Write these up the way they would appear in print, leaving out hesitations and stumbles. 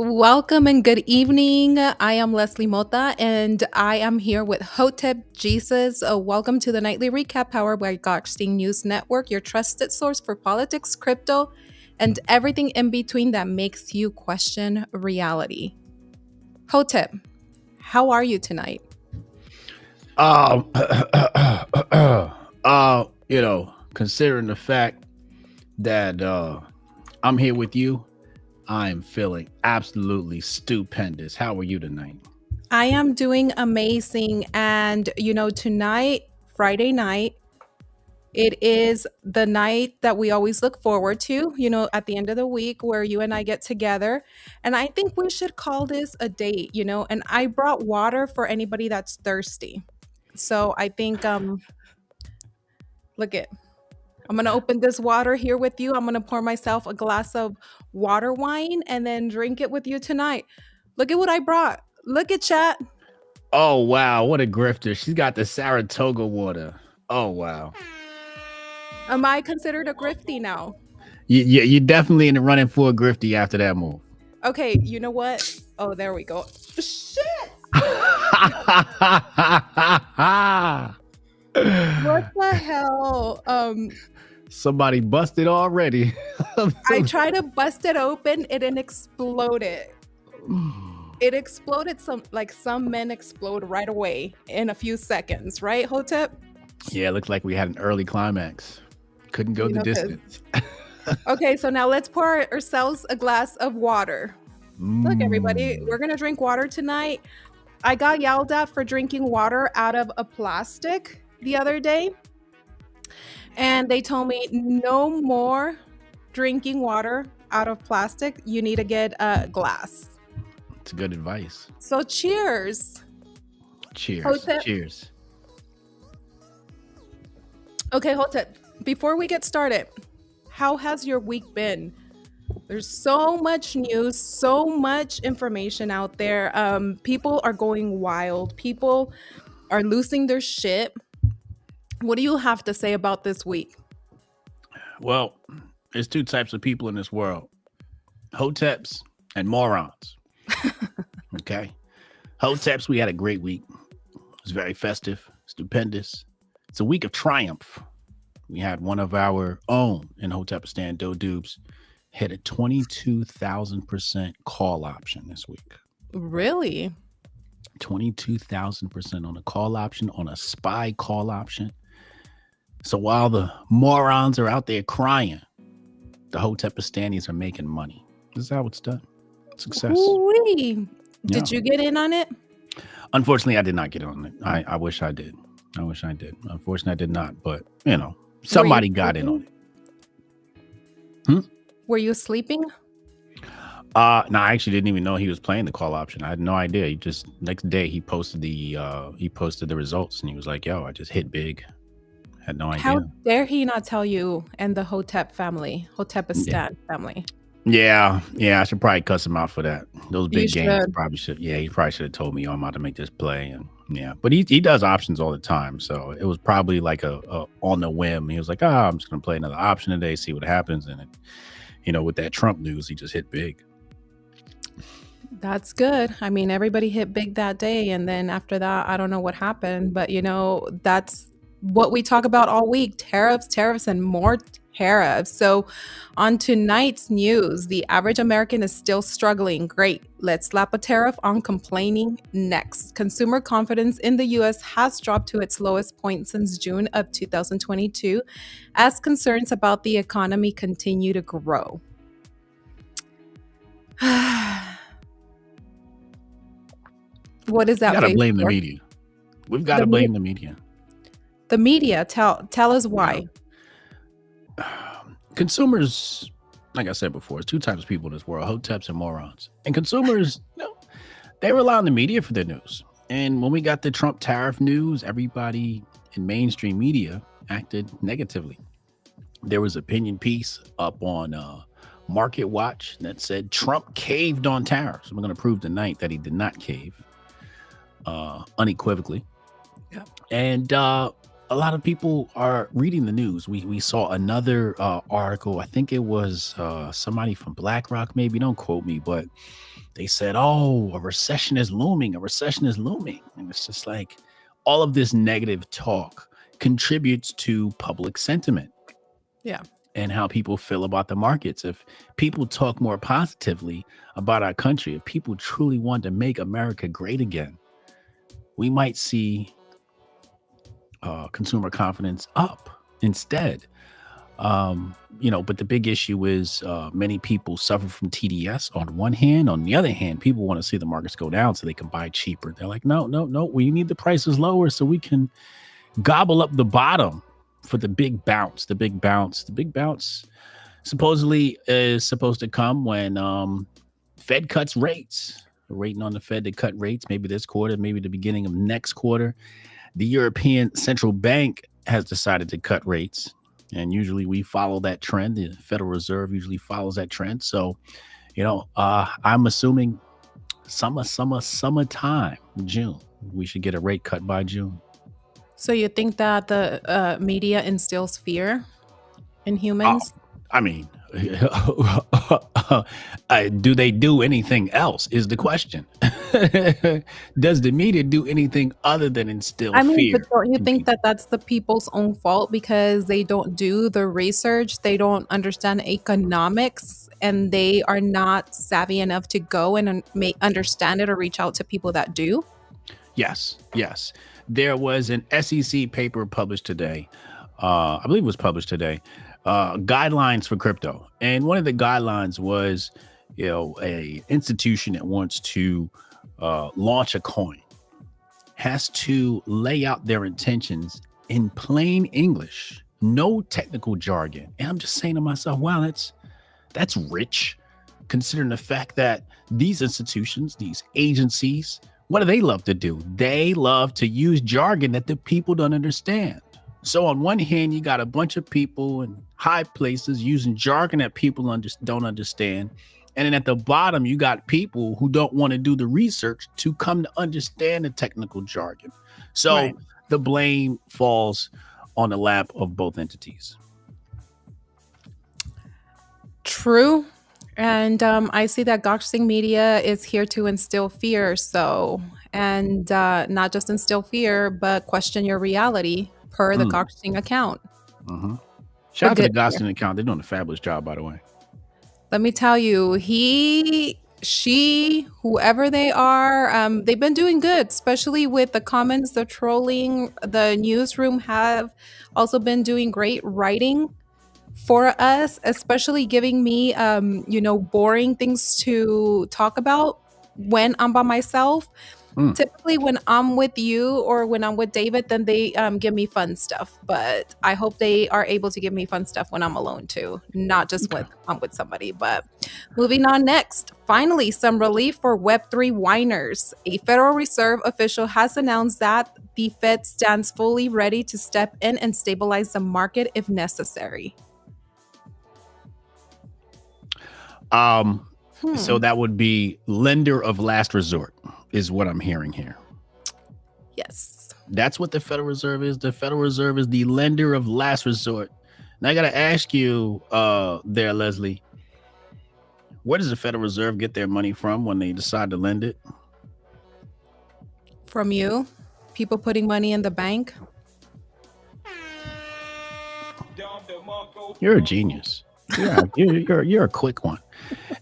Welcome and good evening. I am Leslie Mota and I am here with Hotep Jesus. Welcome to the nightly recap powered by Gokhshtein News Network, your trusted source for politics, crypto, and everything in between that makes you question reality. Hotep, how are you tonight? Um, considering the fact that I'm here with you, I'm feeling absolutely stupendous. How are you tonight? I am doing amazing. And, tonight, Friday night, it is the night that we always look forward to, at the end of the week where you and I get together. And I think we should call this a date, and I brought water for anybody that's thirsty. So I think look it. I'm going to open this water here with you. I'm going to pour myself a glass of water wine and then drink it with you tonight. Look at what I brought. Look at chat. Oh wow, what a grifter! She's got the Saratoga water. Oh wow, Am I considered a grifty now? you're definitely in the running for a grifty after that move. Okay, you know what? Oh, there we go. Shit! What the hell? Somebody busted already. I tried to bust it open, it didn't exploded. It exploded some men explode right away in a few seconds, right, Hotep? Yeah, it looks like we had an early climax. Couldn't go the 'Cause- distance. Okay, so now let's pour ourselves a glass of water. Look, everybody, we're gonna drink water tonight. I got yelled at for drinking water out of a plastic the other day. And they told me no more drinking water out of plastic. You need to get a glass. It's good advice. So cheers. Cheers. Hotep. Cheers. Okay, Hotep, before we get started, how has your week been? There's so much news, so much information out there. People are going wild. People are losing their shit. What do you have to say about this week? Well, there's two types of people in this world: hoteps and morons. Okay. Hoteps, we had a great week. It was very festive, stupendous. It's a week of triumph. We had one of our own in Hotepistan, Doe Dubes, hit a 22,000% call option this week. Really? 22,000% on a call option, on a SPY call option. So while the morons are out there crying, the Hotepistanis are making money. This is how it's done. Success. Ooh-wee. Yeah. Did you get in on it? Unfortunately, I did not get on it. I wish I did. Unfortunately, I did not. But, somebody got in on it. Were you sleeping? No, I actually didn't even know he was playing the call option. I had no idea. He just next day he posted the results and he was like, "Yo, I just hit big." Had no idea. How dare he not tell you and the Hotep family, Hotepistan family? Yeah, I should probably cuss him out for that. Those big games should. probably should. Yeah, he probably should have told me, "Oh, I'm about to make this play." And yeah, but he does options all the time, so it was probably like a on the whim. He was like, "Ah, I'm just gonna play another option today, see what happens." And it, with that Trump news, he just hit big. That's good. I mean, everybody hit big that day. And then after that, I don't know what happened. But, that's what we talk about all week: tariffs, and more tariffs. So, on tonight's news, the average American is still struggling. Great. Let's slap a tariff on complaining next. Consumer confidence in the US has dropped to its lowest point since June of 2022 as concerns about the economy continue to grow. What is that? We gotta face blame the for? media. We've got to The me- blame the media. The media, tell us why. Consumers, like I said before, it's two types of people in this world: hoteps and morons. And consumers, they rely on the media for their news. And when we got the Trump tariff news, everybody in mainstream media acted negatively. There was an opinion piece up on Market Watch that said Trump caved on tariffs. We're going to prove tonight that he did not cave, unequivocally. Yeah. And a lot of people are reading the news. We saw another article. I think it was somebody from BlackRock, maybe. Don't quote me, but they said, "Oh, a recession is looming. A recession is looming," and it's just like all of this negative talk contributes to public sentiment Yeah. and how people feel about the markets. If people talk more positively about our country, if people truly want to make America great again, we might see consumer confidence up instead. But the big issue is many people suffer from TDS on one hand. On the other hand, people want to see the markets go down so they can buy cheaper. They're like, no, no, no, we need the prices lower so we can gobble up the bottom for the big bounce. The big bounce. The big bounce supposedly is supposed to come when Fed cuts rates. We're waiting on the Fed to cut rates, maybe this quarter, maybe the beginning of next quarter. The European Central Bank has decided to cut rates. And usually we follow that trend. The Federal Reserve usually follows that trend. So, I'm assuming summertime, June, we should get a rate cut by June. So you think that the media instills fear in humans? I mean, do they do anything else is the question. Does the media do anything other than instill I mean, fear but don't you in think people? that that's the people's own fault because they don't do the research, they don't understand economics, and they are not savvy enough to go and understand it or reach out to people that do? Yes, yes. There was an SEC paper published today. I believe it was published today. Guidelines for crypto, and one of the guidelines was, a institution that wants to launch a coin has to lay out their intentions in plain English, no technical jargon. And I'm just saying to myself, wow, that's rich, considering the fact that these institutions, these agencies, what do they love to do? They love to use jargon that the people don't understand. So on one hand, you got a bunch of people in high places using jargon that people don't understand. And then at the bottom, you got people who don't want to do the research to come to understand the technical jargon. So Right. the blame falls on the lap of both entities. True. And I see that Gokhshtein Media is here to instill fear. So, and not just instill fear, but question your reality per the Mm, Gokhshtein account. hmm Shout But out to the good. Goslin account. They're doing a fabulous job, by the way. Let me tell you, he, she, whoever they are, they've been doing good, especially with the comments, the trolling. The newsroom have also been doing great writing for us, especially giving me, boring things to talk about when I'm by myself. Mm, Typically, when I'm with you or when I'm with David, then they give me fun stuff. But I hope they are able to give me fun stuff when I'm alone too, not just okay. when I'm with somebody. But moving on next, finally, some relief for Web3 whiners. A Federal Reserve official has announced that the Fed stands fully ready to step in and stabilize the market if necessary. So Hmm. that would be lender of last resort, is what I'm hearing here. Yes. That's what the Federal Reserve is. The Federal Reserve is the lender of last resort. Now I gotta ask you, there, Leslie, where does the Federal Reserve get their money from when they decide to lend it? From you, people putting money in the bank. You're a genius. You're a quick one.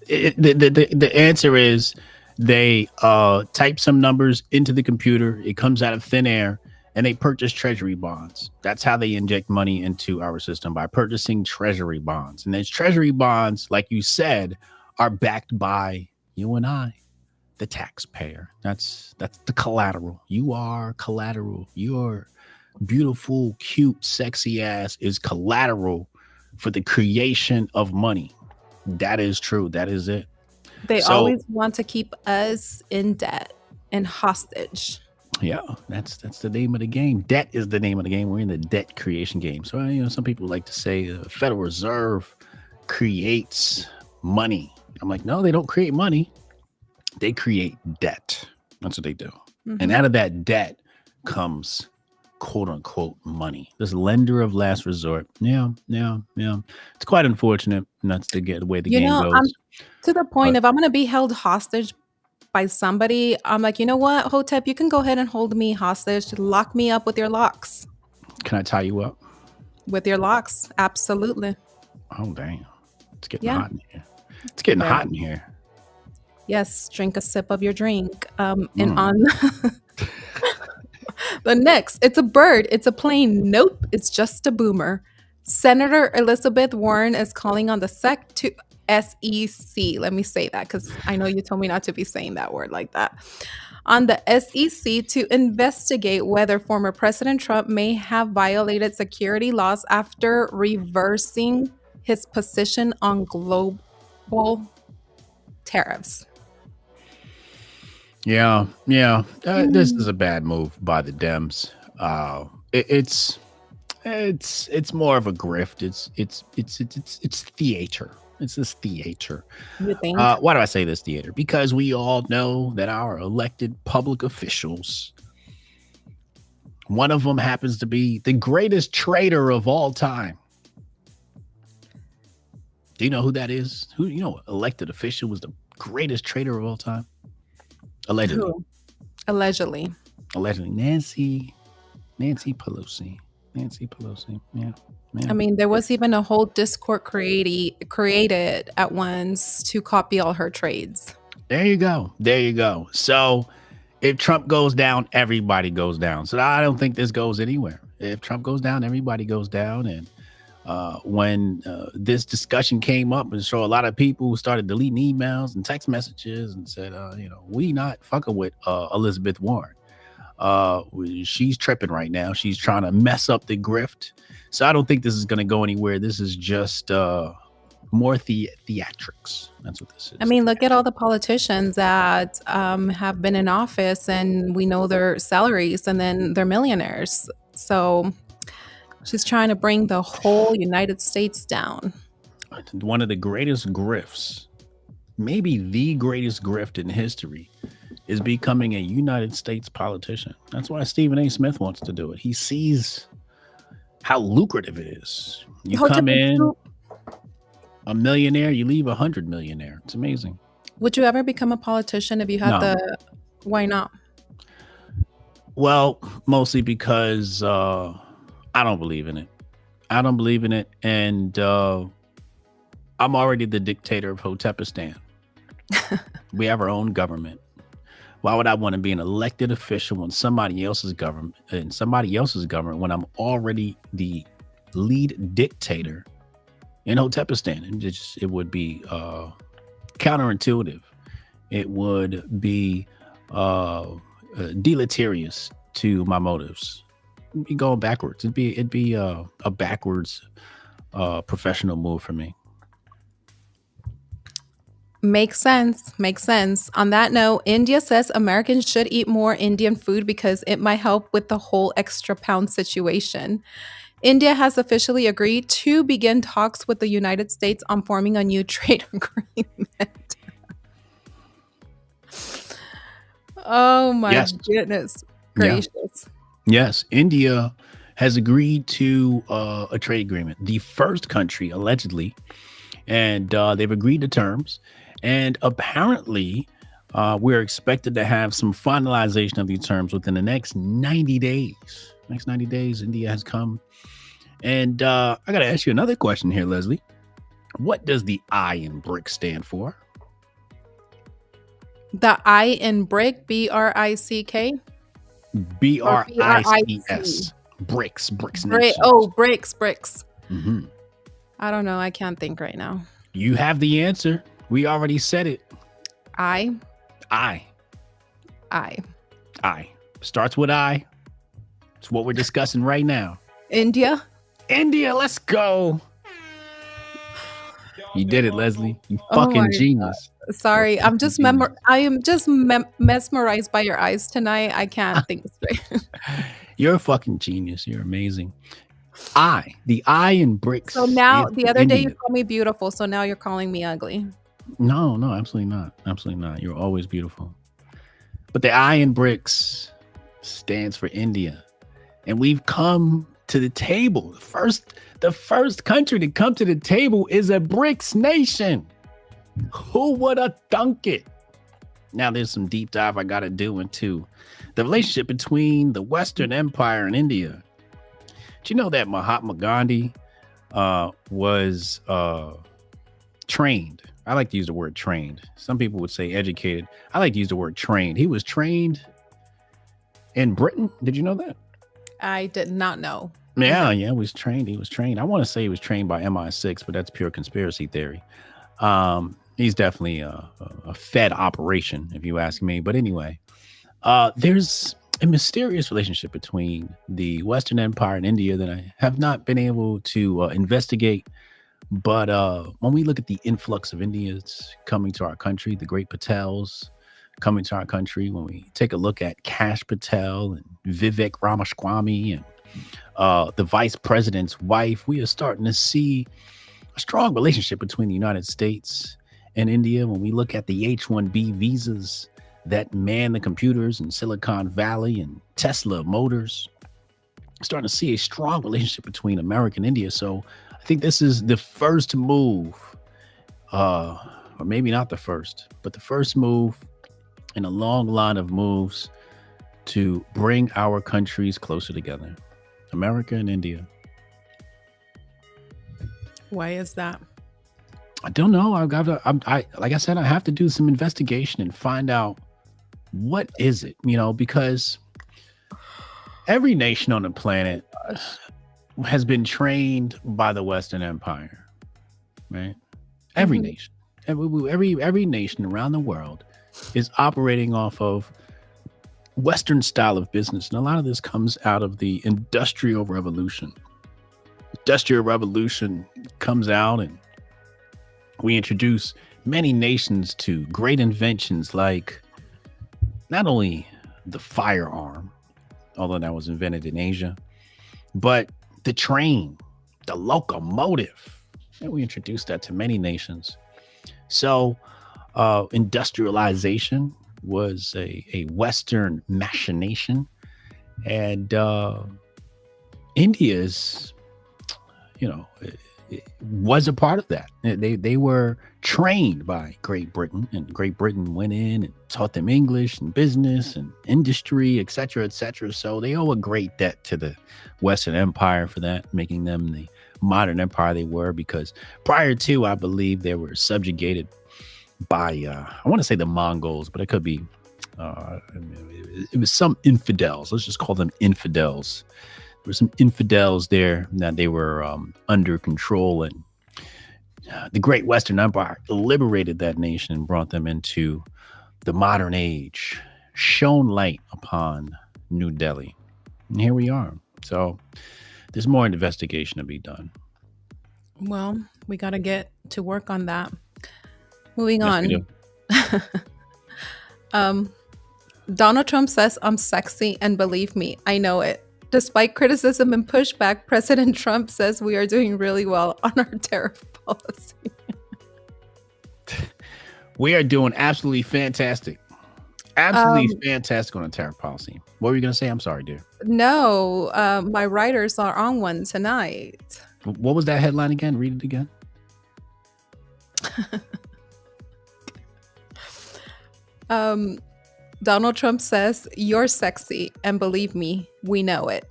The answer is they type some numbers into the computer. It comes out of thin air, and they purchase treasury bonds. That's how they inject money into our system, by purchasing treasury bonds. And those treasury bonds, like you said, are backed by you and I, the taxpayer. That's the collateral. You are collateral. Your beautiful, cute, sexy ass is collateral for the creation of money. That is true. That is it. They So always want to keep us in debt and hostage. yeah, that's the name of the game. Debt is the name of the game. We're in the debt creation game. So some people like to say the Federal Reserve creates money. I'm like, no, they don't create money. They create debt. That's what they do. And Hmm. out of that debt comes quote unquote money. This lender of last resort. Yeah, yeah, yeah. It's quite unfortunate. And that's the way the game I'm goes. to the point, But if I'm going to be held hostage by somebody, I'm like, you know what, Hotep, you can go ahead and hold me hostage. Lock me up with your locks. Can I tie you up? With your locks. Absolutely. Oh, damn. It's getting Yeah. hot in here. It's getting Very. hot in here. Yes. Drink a sip of your drink. And Mm. on the next, it's a bird. It's a plane. Nope. It's just a boomer. Senator Elizabeth Warren is calling on the SEC. Let me say that because I know you told me not to be saying that word like that. On the SEC to investigate whether former President Trump may have violated security laws after reversing his position on global tariffs. Yeah. This is a bad move by the Dems. It's more of a grift. It's theater. It's this theater. You think? Why do I say this theater? Because we all know that our elected public officials, one of them happens to be the greatest traitor of all time. Do you know who that is? Who, elected official was the greatest traitor of all time? Allegedly. Who? Allegedly. Nancy Pelosi. Yeah. I mean, there was even a whole Discord created at once to copy all her trades. There you go. So if Trump goes down, everybody goes down. So I don't think this goes anywhere. If Trump goes down, everybody goes down. And when this discussion came up, and so a lot of people started deleting emails and text messages and said, we not fucking with Elizabeth Warren. She's tripping right now. She's trying to mess up the grift. So I don't think this is going to go anywhere. This is just more theatrics. That's what this is. I mean, look at all the politicians that have been in office, and we know their salaries, and then they're millionaires. So she's trying to bring the whole United States down. One of the greatest grifts, maybe the greatest grift in history, is becoming a United States politician. That's why Stephen A. Smith wants to do it. He sees how lucrative it is. You come in a millionaire, you leave 100 millionaire. It's amazing. Would you ever become a politician if you had why not? Well, mostly because I don't believe in it. And I'm already the dictator of Hotepistan. We have our own government. Why would I want to be an elected official in somebody else's government when I'm already the lead dictator in Hotepistan? It would be counterintuitive. It would be deleterious to my motives. It'd be going backwards. It'd be a backwards professional move for me. Makes sense. On that note, India says Americans should eat more Indian food because it might help with the whole extra pound situation. India has officially agreed to begin talks with the United States on forming a new trade agreement. Oh my goodness gracious. Yes, India has agreed to a trade agreement. The first country, allegedly, and they've agreed to terms. And apparently, we're expected to have some finalization of these terms within the next 90 days. Next 90 days, India has come. And I got to ask you another question here, Leslie. What does the I in BRIC stand for? The I in BRIC, B-R-I-C-K? B-R-I-C-S. BRICS nations. BRICS. Mm-hmm. I don't know. I can't think right now. You have the answer. We already said it. I. Starts with I. It's what we're discussing right now. India, let's go. You did it, Leslie. You fucking genius. God. Sorry, I am just mesmerized by your eyes tonight. I can't think straight. You're a fucking genius. You're amazing. The I in BRICS. So now, the other day you called me beautiful, so now you're calling me ugly. No, absolutely not. Absolutely not. You're always beautiful. But the I in BRICS stands for India. And we've come to the table. The first country to come to the table is a BRICS nation. Who would have thunk it? Now there's some deep dive I got to do into the relationship between the Western Empire and India. Do you know that Mahatma Gandhi was trained? I like to use the word trained. Some people would say educated. I like to use the word trained. He was trained in Britain. Did you know that? I did not know. Yeah, yeah, he was trained. He was trained. I want to say he was trained by MI6, but that's pure conspiracy theory. He's definitely a Fed operation, if you ask me. But anyway, there's a mysterious relationship between the Western Empire and India that I have not been able to investigate. But when we look at the influx of Indians coming to our country, the great Patels coming to our country, when we take a look at Kash Patel and Vivek Ramaswamy and the vice president's wife, we are starting to see a strong relationship between the United States and India. When we look at the H-1B visas that man the computers in Silicon Valley and Tesla Motors, starting to see a strong relationship between America and India. So I think this is the first move, or maybe not the first, but the first move in a long line of moves to bring our countries closer together, America and India. Why is that? I don't know. I've got to, like I said, I have to do some investigation and find out what is it, because every nation on the planet has been trained by the Western Empire, right? Every nation, every nation around the world is operating off of Western style of business. And a lot of this comes out of the Industrial Revolution. Industrial Revolution comes out and we introduce many nations to great inventions like not only the firearm, although that was invented in Asia, but the train, the locomotive. And we introduced that to many nations. So industrialization was a Western machination. And India is, it was a part of that. They were trained by Great Britain, and Great Britain went in and taught them English and business and industry, et cetera, et cetera. So they owe a great debt to the Western Empire for that, making them the modern empire they were, because prior to, I believe, they were subjugated by, I want to say the Mongols, but it could be, it was some infidels. Let's just call them infidels. There were some infidels there that they were under control, and the Great Western Empire liberated that nation and brought them into the modern age, shone light upon New Delhi. And here we are. So there's more investigation to be done. Well, we got to get to work on that. Moving Yes, we on. do. Donald Trump says I'm sexy, and believe me, I know it. Despite criticism and pushback, President Trump says we are doing really well on our tariff policy. We are doing absolutely fantastic. Absolutely fantastic on a tariff policy. What were you going to say? I'm sorry, dear. No, my writers are on one tonight. What was that headline again? Read it again. Donald Trump says you're sexy, and believe me, we know it.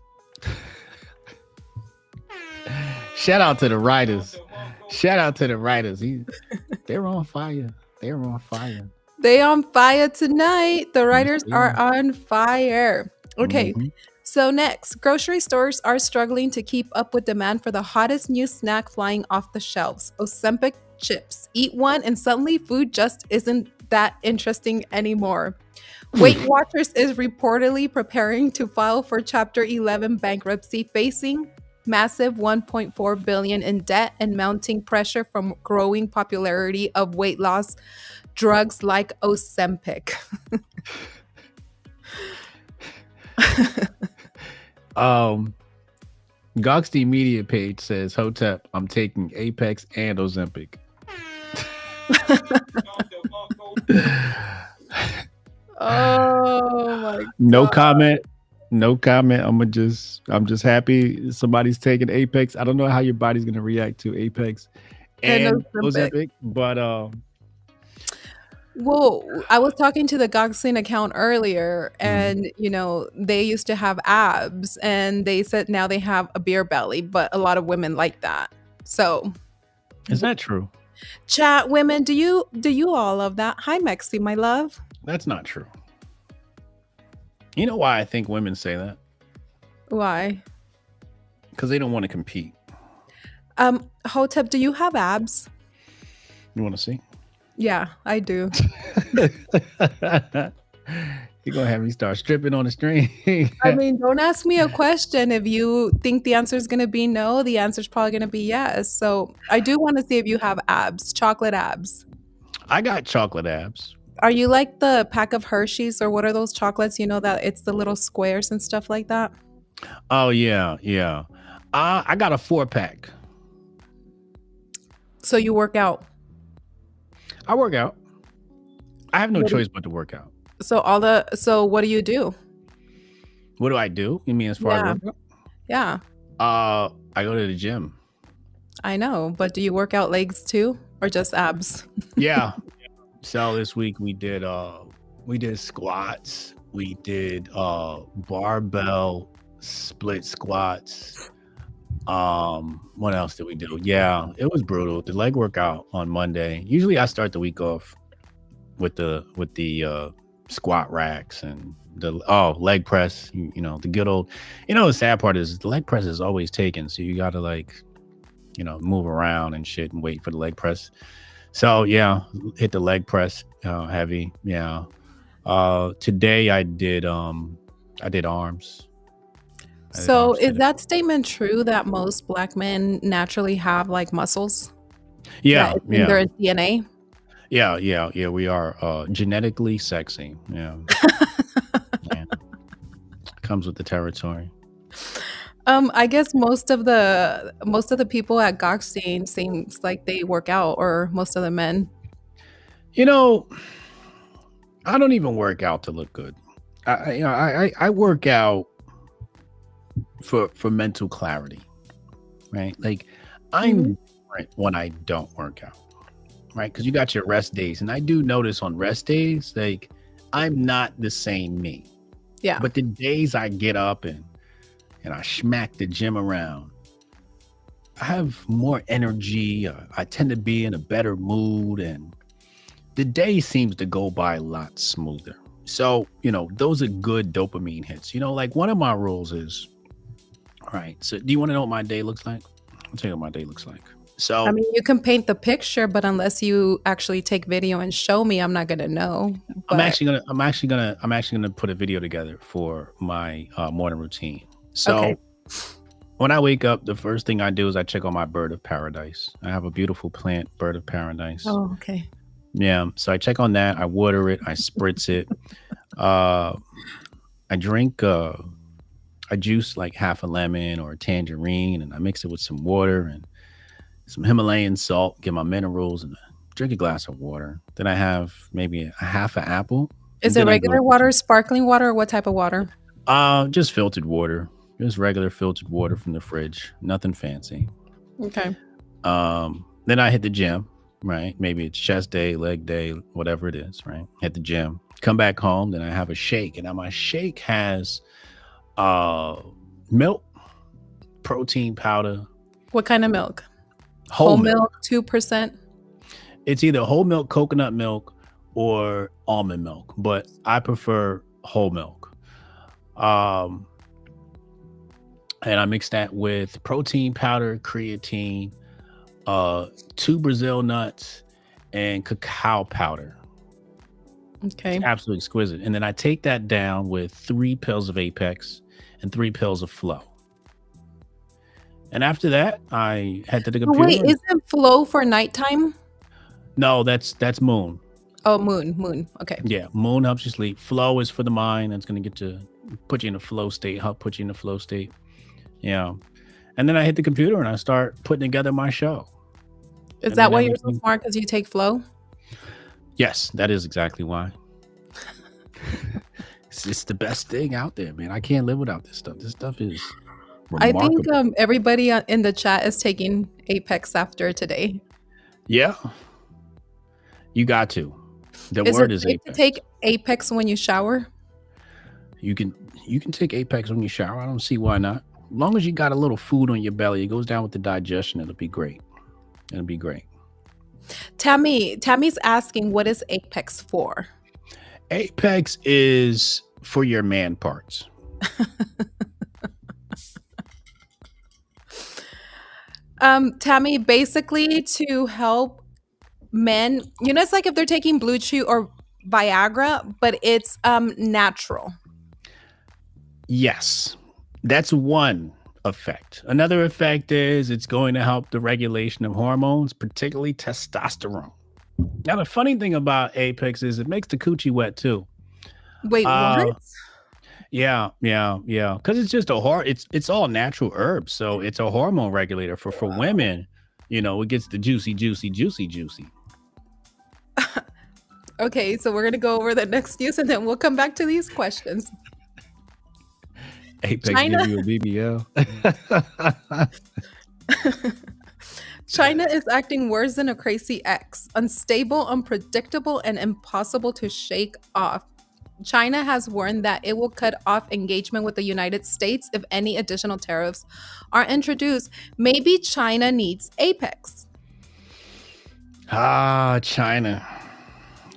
Shout out to the writers. Shout out to the writers. They're on fire. They're on fire. They on fire tonight. The writers are on fire. Okay. So next, grocery stores are struggling to keep up with demand for the hottest new snack flying off the shelves, Ozempic chips. Eat one and suddenly food just isn't that interesting anymore. Weight Watchers is reportedly preparing to file for Chapter 11 bankruptcy, facing massive $1.4 billion in debt and mounting pressure from growing popularity of weight loss drugs like Ozempic. Gokhshtein media page says, Hotep, I'm taking Apex and Ozempic. Oh my God. No comment. No comment. I'm just happy somebody's taking Apex. I don't know how your body's gonna react to Apex and Ozempic, but Well, I was talking to the Gokhshtein account earlier, Mhm. and they used to have abs, and they said now they have a beer belly, but a lot of women like that. So, Is w- that true? chat women, do you all love that? Hi, Mexi, my love. That's not true. You know why I think women say that? Why? Because they don't want to compete. Hotep, do you have abs? You want to see? Yeah, I do. You're gonna have me start stripping on the string. I mean, don't ask me a question if you think the answer is going to be no. The answer is probably going to be yes. So I do want to see if you have abs, chocolate abs. I got chocolate abs. Are you like the pack of Hershey's or what are those chocolates? You know that it's the little squares and stuff like that? Oh yeah, yeah. I got a 4-pack. So you work out. I work out. I have no What do choice but to work out. so what do you do? What do I do? You mean as far as Yeah. workout? Yeah. I go to the gym. I know, but do you work out legs too or just abs? Yeah. So this week we did squats. We did barbell split squats. What else did we do? Yeah, it was brutal. The leg workout on Monday. Usually I start the week off with the squat racks and the leg press, the good old, the sad part is the leg press is always taken, so you gotta move around and shit and wait for the leg press. So yeah, hit the leg press heavy. Yeah. Today I did arms. I did So arms is today. that statement true that most black men naturally have like muscles? That Yeah, it's in yeah, their DNA? yeah. We are genetically sexy. Yeah, yeah. Comes with the territory. I guess most of the people at Gokhshtein seems like they work out, or most of the men. You know, I don't even work out to look good. I work out for mental clarity, right? Like Mhm. I'm different when I don't work out, right? Because you got your rest days, and I do notice on rest days, like I'm not the same me. Yeah. But the days I get up and I smack the gym around, I have more energy. I tend to be in a better mood, and the day seems to go by a lot smoother. So, those are good dopamine hits. Like one of my rules is, all right, so do you want to know what my day looks like? I'll tell you what my day looks like. I So mean, you can paint the picture, but unless you actually take video and show me, I'm not gonna know. But I'm actually gonna put a video together for my morning routine. okay. So when I wake up, the first thing I do is I check on my bird of paradise. I have a beautiful plant, bird of paradise. Oh, okay. Yeah, so I check on that. I water it. I spritz it. Uh, I drink I juice like half a lemon or a tangerine, and I mix it with some water and some Himalayan salt. Get my minerals and drink a glass of water. Then I have maybe a half an apple, Is and it then I go regular water, sparkling water, or what type of water? just filtered water, just regular filtered water from the fridge. Nothing fancy. Okay. Then I hit the gym, right? Maybe it's chest day, leg day, whatever it is, right? Hit the gym, come back home, then I have a shake. And now my shake has uh milk, protein powder, What kind of milk? whole Whole milk. milk, 2%? It's either whole milk, coconut milk, or almond milk, but I prefer whole milk. Um, and I mix that with protein powder, creatine, uh, 2 Brazil nuts, and cacao powder. It's Okay. absolutely exquisite. And then I take that down with 3 pills of Apex and 3 pills of Flow. And after that, I head to the Oh, wait, computer. isn't flow for nighttime? No, that's Moon. Oh, moon. Okay. Yeah, Moon helps you sleep. Flow is for the mind. That's gonna put you in a flow state. Help put you in a flow state. Yeah. And then I hit the computer and I start putting together my show. Is And that then why you're so everything. smart? Because you take flow? Yes, that is exactly why. It's the best thing out there, man. I can't live without this stuff. This stuff is I think remarkable. everybody in the chat is taking Apex after today. Yeah, you got to. The Is it word is safe to take apex. Apex when you shower? You can you can take apex when you shower. I don't see why not. As long as you got a little food on your belly, it goes down with the digestion. It'll be great. It'll be great. Tammy's asking, what is Apex for? Apex is for your man parts. Tammy, basically to help men, it's like if they're taking Blue Chew or Viagra, but it's natural. Yes, that's one effect. Another effect is it's going to help the regulation of hormones, particularly testosterone. Now, the funny thing about Apex is it makes the coochie wet too. Wait, what? Uh, yeah. Because it's just it's all natural herbs, so it's a hormone regulator for women. It gets the juicy, juicy, juicy, juicy. Okay, so we're gonna go over the next news and then we'll come back to these questions. Apex China give you a BBL. China is acting worse than a crazy ex, unstable, unpredictable, and impossible to shake off. China has warned that it will cut off engagement with the United States if any additional tariffs are introduced. Maybe China needs Apex. China.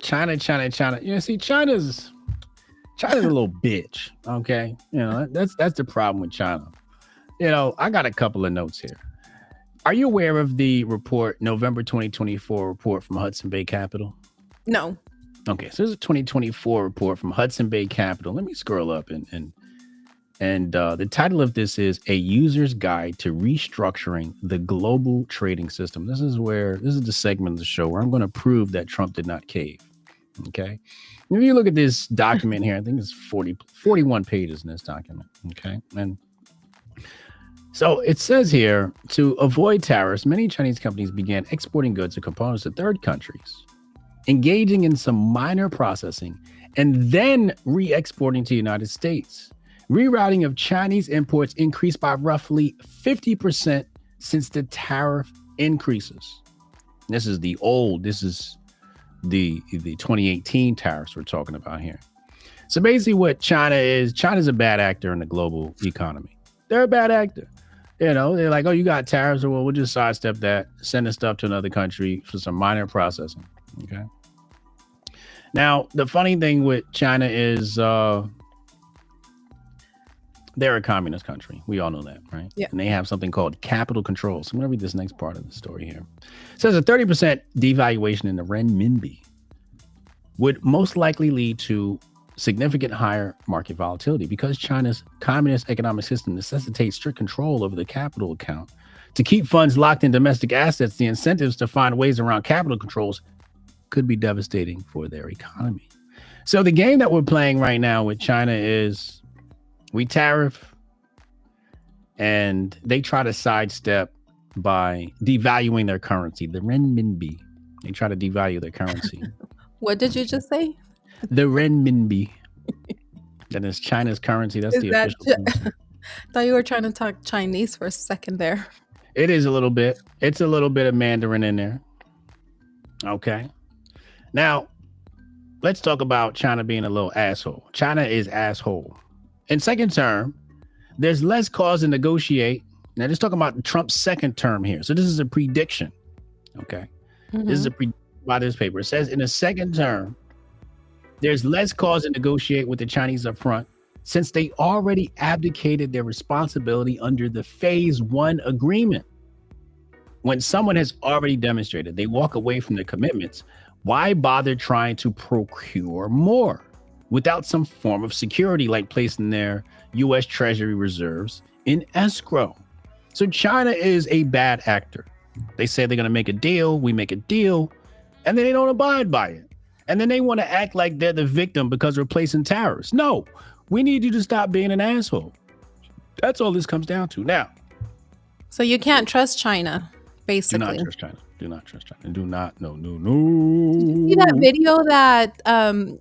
China. See, China's a little bitch. Okay, that's the problem with China. I got a couple of notes here. Are you aware of the report, November 2024 report from Hudson Bay Capital? No. Okay, so there's a 2024 report from Hudson Bay Capital. Let me scroll up and the title of this is A User's Guide to Restructuring the Global Trading System. This is the segment of the show where I'm going to prove that Trump did not cave. Okay. If you look at this document here, I think it's 41 pages in this document. Okay. And so it says here, to avoid tariffs, many Chinese companies began exporting goods and components to third countries, engaging in some minor processing, and then re-exporting to the United States. Rerouting of Chinese imports increased by roughly 50% since the tariff increases. This is the 2018 tariffs we're talking about here. So basically what China's a bad actor in the global economy. They're a bad actor. They're like, oh, you got tariffs, well, we'll just sidestep that, send the stuff to another country for some minor processing. Okay. Now, the funny thing with China is they're a communist country. We all know that, right? Yeah. And they have something called capital control. So I'm going to read this next part of the story here. It says a 30% devaluation in the renminbi would most likely lead to significant higher market volatility because China's communist economic system necessitates strict control over the capital account. To keep funds locked in domestic assets, the incentives to find ways around capital controls could be devastating for their economy. So the game that we're playing right now with China is we tariff and they try to sidestep by devaluing their currency, the renminbi. They try to devalue their currency. What did you just say? The renminbi. That is China's currency. That's the official currency. I thought you were trying to talk Chinese for a second there. It is a little bit. It's a little bit of Mandarin in there. Okay. Now, let's talk about China being a little asshole. China is asshole. In second term, there's less cause to negotiate. Now, just talking about Trump's second term here. So this is a prediction. Okay. Mm-hmm. This is a prediction by this paper. It says in the second term, there's less cause to negotiate with the Chinese up front since they already abdicated their responsibility under the Phase 1 agreement. When someone has already demonstrated they walk away from their commitments, why bother trying to procure more without some form of security like placing their U.S. Treasury reserves in escrow? So China is a bad actor. They say they're going to make a deal. We make a deal, and then they don't abide by it. And then they want to act like they're the victim because we're placing tariffs. No, we need you to stop being an asshole. That's all this comes down to. Now, so you can't trust China, basically. Do not trust China. Do not trust China. Do not. No. Did you see that video that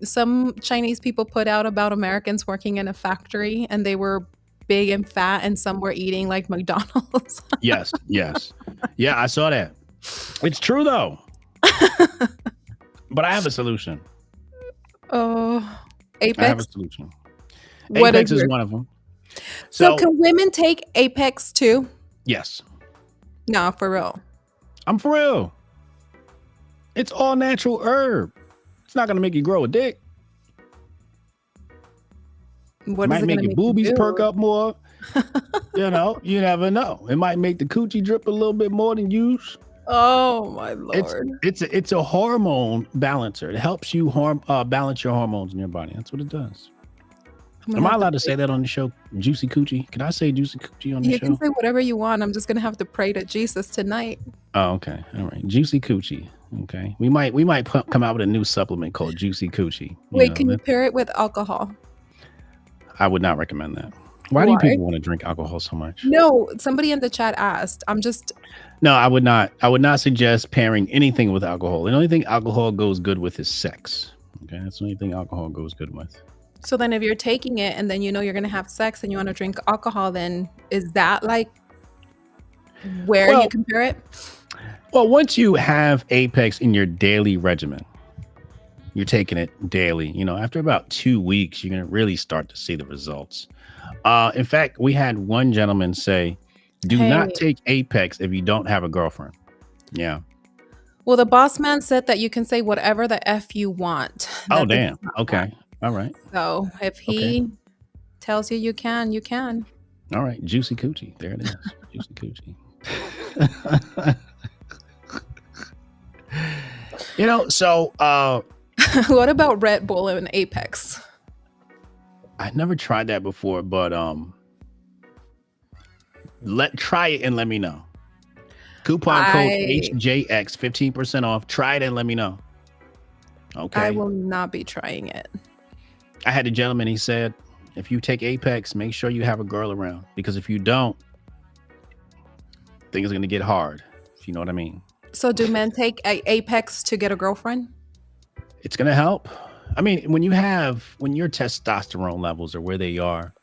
some Chinese people put out about Americans working in a factory and they were big and fat and some were eating like McDonald's? Yes. Yeah, I saw that. It's true, though. But I have a solution. Oh, I have a Apex. solution. What is Apex is your? one of them. So So can women take Apex too? yes, No, for real. I'm for real. It's all natural herb. It's not gonna make you grow a dick. What is Might it make gonna your make you boobies perk do? up more. You never know. It might make the coochie drip a little bit more than usual. Oh my It's lord. it's a hormone balancer. It helps you balance your hormones in your body. That's what it does. I'm Am gonna I have to allowed to pray. say that on the show? Juicy coochie? Can I say juicy coochie on the You can show? say whatever you want. I'm just gonna have to pray to Jesus tonight. Oh, okay. All right. Juicy coochie. Okay. We might come out with a new supplement called Juicy Coochie. Wait, can you pair it with alcohol? I would not recommend that. Why do Why? people want to drink alcohol so much? No, somebody in the chat asked. I'm just No, I would not. I would not suggest pairing anything with alcohol. The only thing alcohol goes good with is sex. Okay, that's the only thing alcohol goes good with. so then if you're taking it and then you know you're gonna have sex and you want to drink alcohol, then is that like where you Well, compare it? once you have Apex in your daily regimen, you're taking it daily. After about 2 weeks, you're gonna really start to see the results. In fact, we had one gentleman say, "Do not Hey, take Apex if you don't have a girlfriend." Yeah. well, the boss man said that you can say whatever the F you want. Oh, That this damn. is not Okay. fact. All right. So if Okay. he tells you you can, you can. All right. Juicy coochie. There it is. Juicy coochie. So What about Red Bull and Apex? I never tried that before, but try it and let me know. Coupon code I HJX, 15% off. Try it and let me know. I Okay. will not be trying it. I had a gentleman, he said, if you take Apex, make sure you have a girl around. Because if you don't, things are gonna get hard. If you know what I mean. So do men take Apex to get a girlfriend? It's gonna help. I mean, when your testosterone levels are where they are,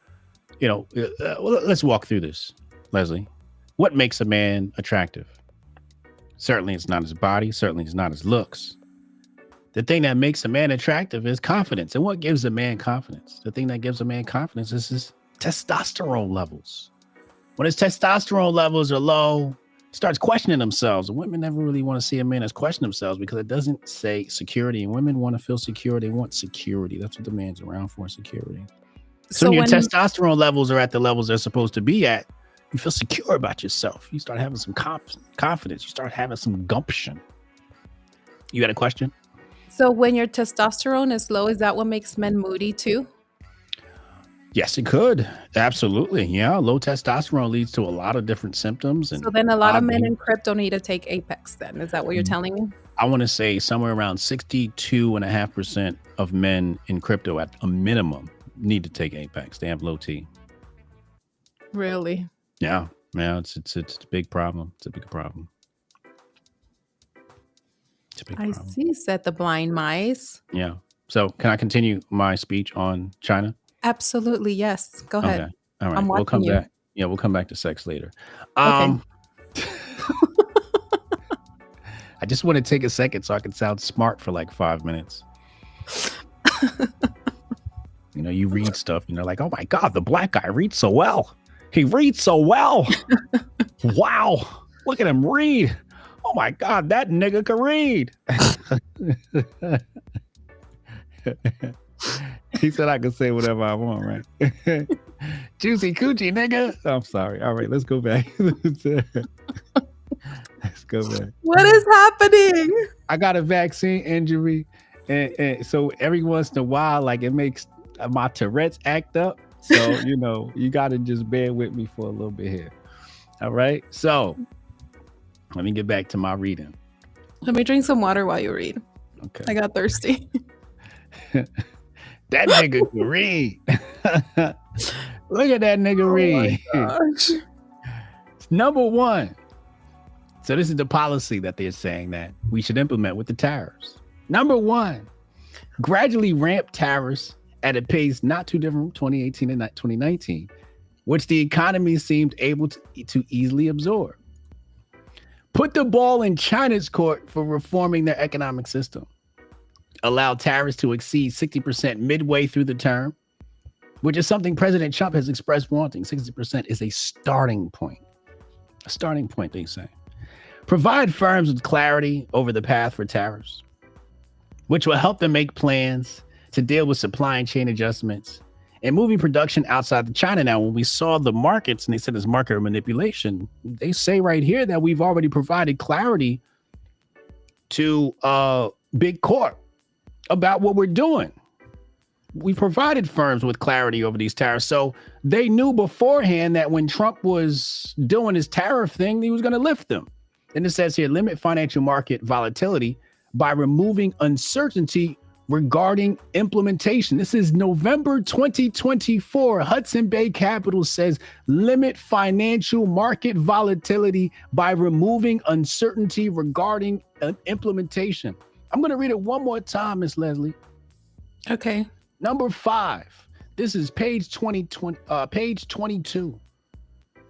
let's walk through this, Leslie. What makes a man attractive? Certainly it's not his body, certainly it's not his looks. The thing that makes a man attractive is confidence. And what gives a man confidence? The thing that gives a man confidence is his testosterone levels. When his testosterone levels are low, he starts questioning themselves. And women never really want to see a man as question themselves because it doesn't say security. And women want to feel secure. They want security. That's what the man's around for, security. So So when your when testosterone levels are at the levels they're supposed to be at, you feel secure about yourself. You start having some confidence. You start having some gumption. You got a question? your testosterone is low, is that what makes men moody too? Yes, it could. Absolutely. Yeah. Low testosterone leads to a lot of different symptoms So and then a lot of odd men in behavior. crypto need to take Apex then. Is that what you're telling me? I want to say somewhere around 62.5% of men in crypto at a minimum need to take Apex. They have low T. Really? Yeah. Yeah. It's a big problem. It's a big problem. It's a big I problem. see, said the blind mice. Yeah. So can I continue my speech on China? Absolutely, yes. Go ahead. Okay. All right. I'm We'll come watching you. back. Yeah, we'll come back to sex later. Okay. I just want to take a second so I can sound smart for like 5 minutes. You read stuff and you're like, oh my God, the black guy reads so well. He reads so well. Wow. Look at him read. Oh my God, that nigga can read. He said I could say whatever I want, right? Juicy coochie, nigga. I'm sorry. All right, let's go back. Let's go back. What is happening? I got a vaccine injury, and so every once in a while, like it makes my Tourette's act up. So you got to just bear with me for a little bit here. All right. So let me get back to my reading. Let me drink some water while you read. Okay. I got thirsty. That nigga can read. Look at that nigga read. Gosh. Number one. So this is the policy that they're saying that we should implement with the tariffs. Number one, gradually ramp tariffs at a pace not too different from 2018 and 2019, which the economy seemed able to easily absorb. Put the ball in China's court for reforming their economic system. allow tariffs to exceed 60% midway through the term, which is something President Trump has expressed wanting. 60% is a starting point. A starting point, they say. Provide firms with clarity over the path for tariffs, which will help them make plans to deal with supply and chain adjustments and moving production outside of China. Now, when we saw the markets and they said it's market manipulation, they say right here that we've already provided clarity to Big Corp about what we're doing. We provided firms with clarity over these tariffs. So they knew beforehand that when Trump was doing his tariff thing, he was going to lift them. And it says here, limit financial market volatility by removing uncertainty regarding implementation. This is November 2024. Hudson Bay Capital says limit financial market volatility by removing uncertainty regarding implementation. I'm going to read it one more time, Miss Leslie. Okay. Number 5. This is page 22.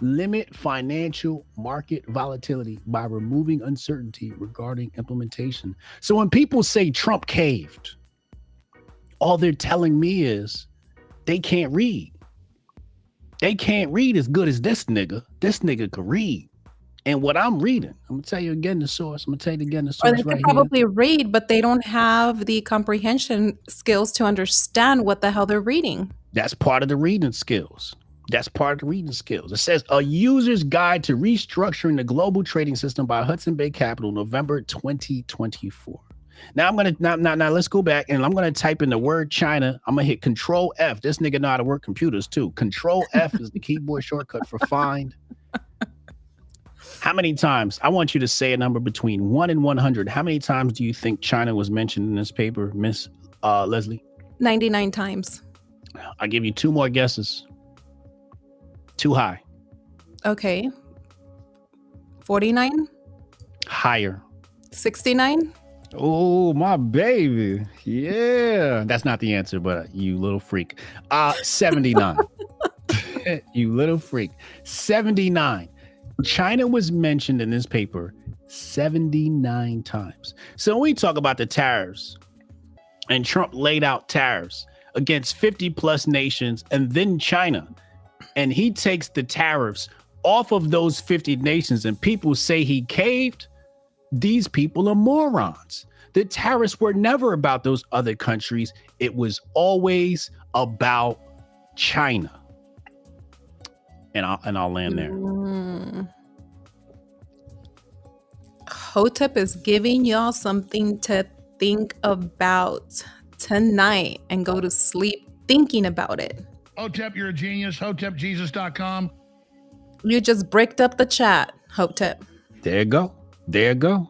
Limit financial market volatility by removing uncertainty regarding implementation. So when people say Trump caved, all they're telling me is they can't read. They can't read as good as this nigga. This nigga can read. And what I'm reading, I'm going to tell you again the source. I'm going to tell you again the source Or they right can probably read, but they don't have the comprehension skills to understand what the hell they're reading. That's part of the reading skills. That's part of the reading skills. It says A User's Guide to Restructuring the Global Trading System by Hudson Bay Capital, November 2024. Now I'm gonna now let's go back and I'm gonna type in the word China. I'm gonna hit Control F. This nigga know how to work computers too. Control F is the keyboard shortcut for find. How many times? I want you to say a number between 1 and 100. How many times do you think China was mentioned in this paper, Miss Leslie? 99 times. I'll give you 2 more guesses. Too high. Okay. 49? Higher. 69? Oh, my baby. Yeah. That's not the answer, but you little freak. 79. You little freak. 79. China was mentioned in this paper 79 times. So when we talk about the tariffs, and Trump laid out tariffs against 50 plus nations and then China, and he takes the tariffs off of those 50 nations and people say he caved, these people are morons. The tariffs were never about those other countries. It was always about China. And I'll land there. Hotep is giving y'all something to think about tonight and go to sleep thinking about it. Hotep, you're a genius. HotepJesus.com. You just bricked up the chat, Hotep. There you go. There you go.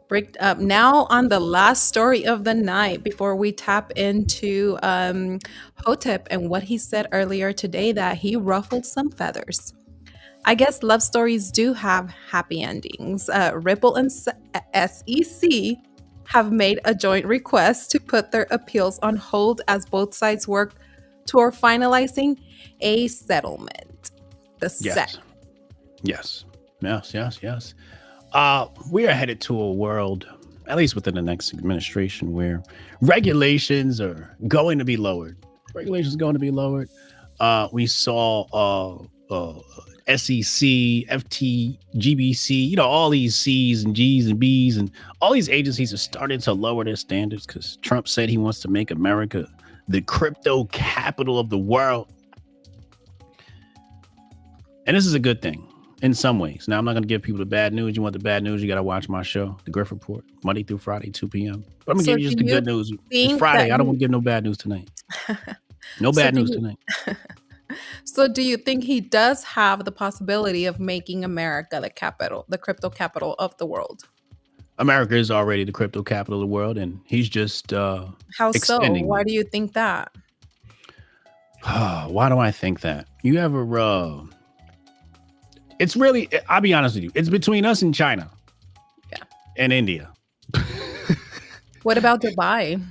Bricked up. Now on the last story of the night before we tap into Hotep and what he said earlier today that he ruffled some feathers. I guess love stories do have happy endings. Ripple and SEC have made a joint request to put their appeals on hold as both sides work toward finalizing a settlement. The SEC. Yes. We are headed to a world, at least within the next administration, where regulations are going to be lowered. We saw SEC, FT, GBC, all these C's and G's and B's and all these agencies are starting to lower their standards because Trump said he wants to make America the crypto capital of the world. And this is a good thing in some ways. Now, I'm not going to give people the bad news. You want the bad news, you got to watch my show, The Griff Report, Monday through Friday, 2 p.m. But I'm going to give you just the good news. It's Friday. I don't want to give no bad news tonight. No bad news tonight. So do you think he does have the possibility of making America the capital, the crypto capital of the world? America is already the crypto capital of the world, and he's just How so? Why do you think that? Why do I think that? You ever... It's really, I'll be honest with you, it's between us and China. Yeah. And India. What about Dubai?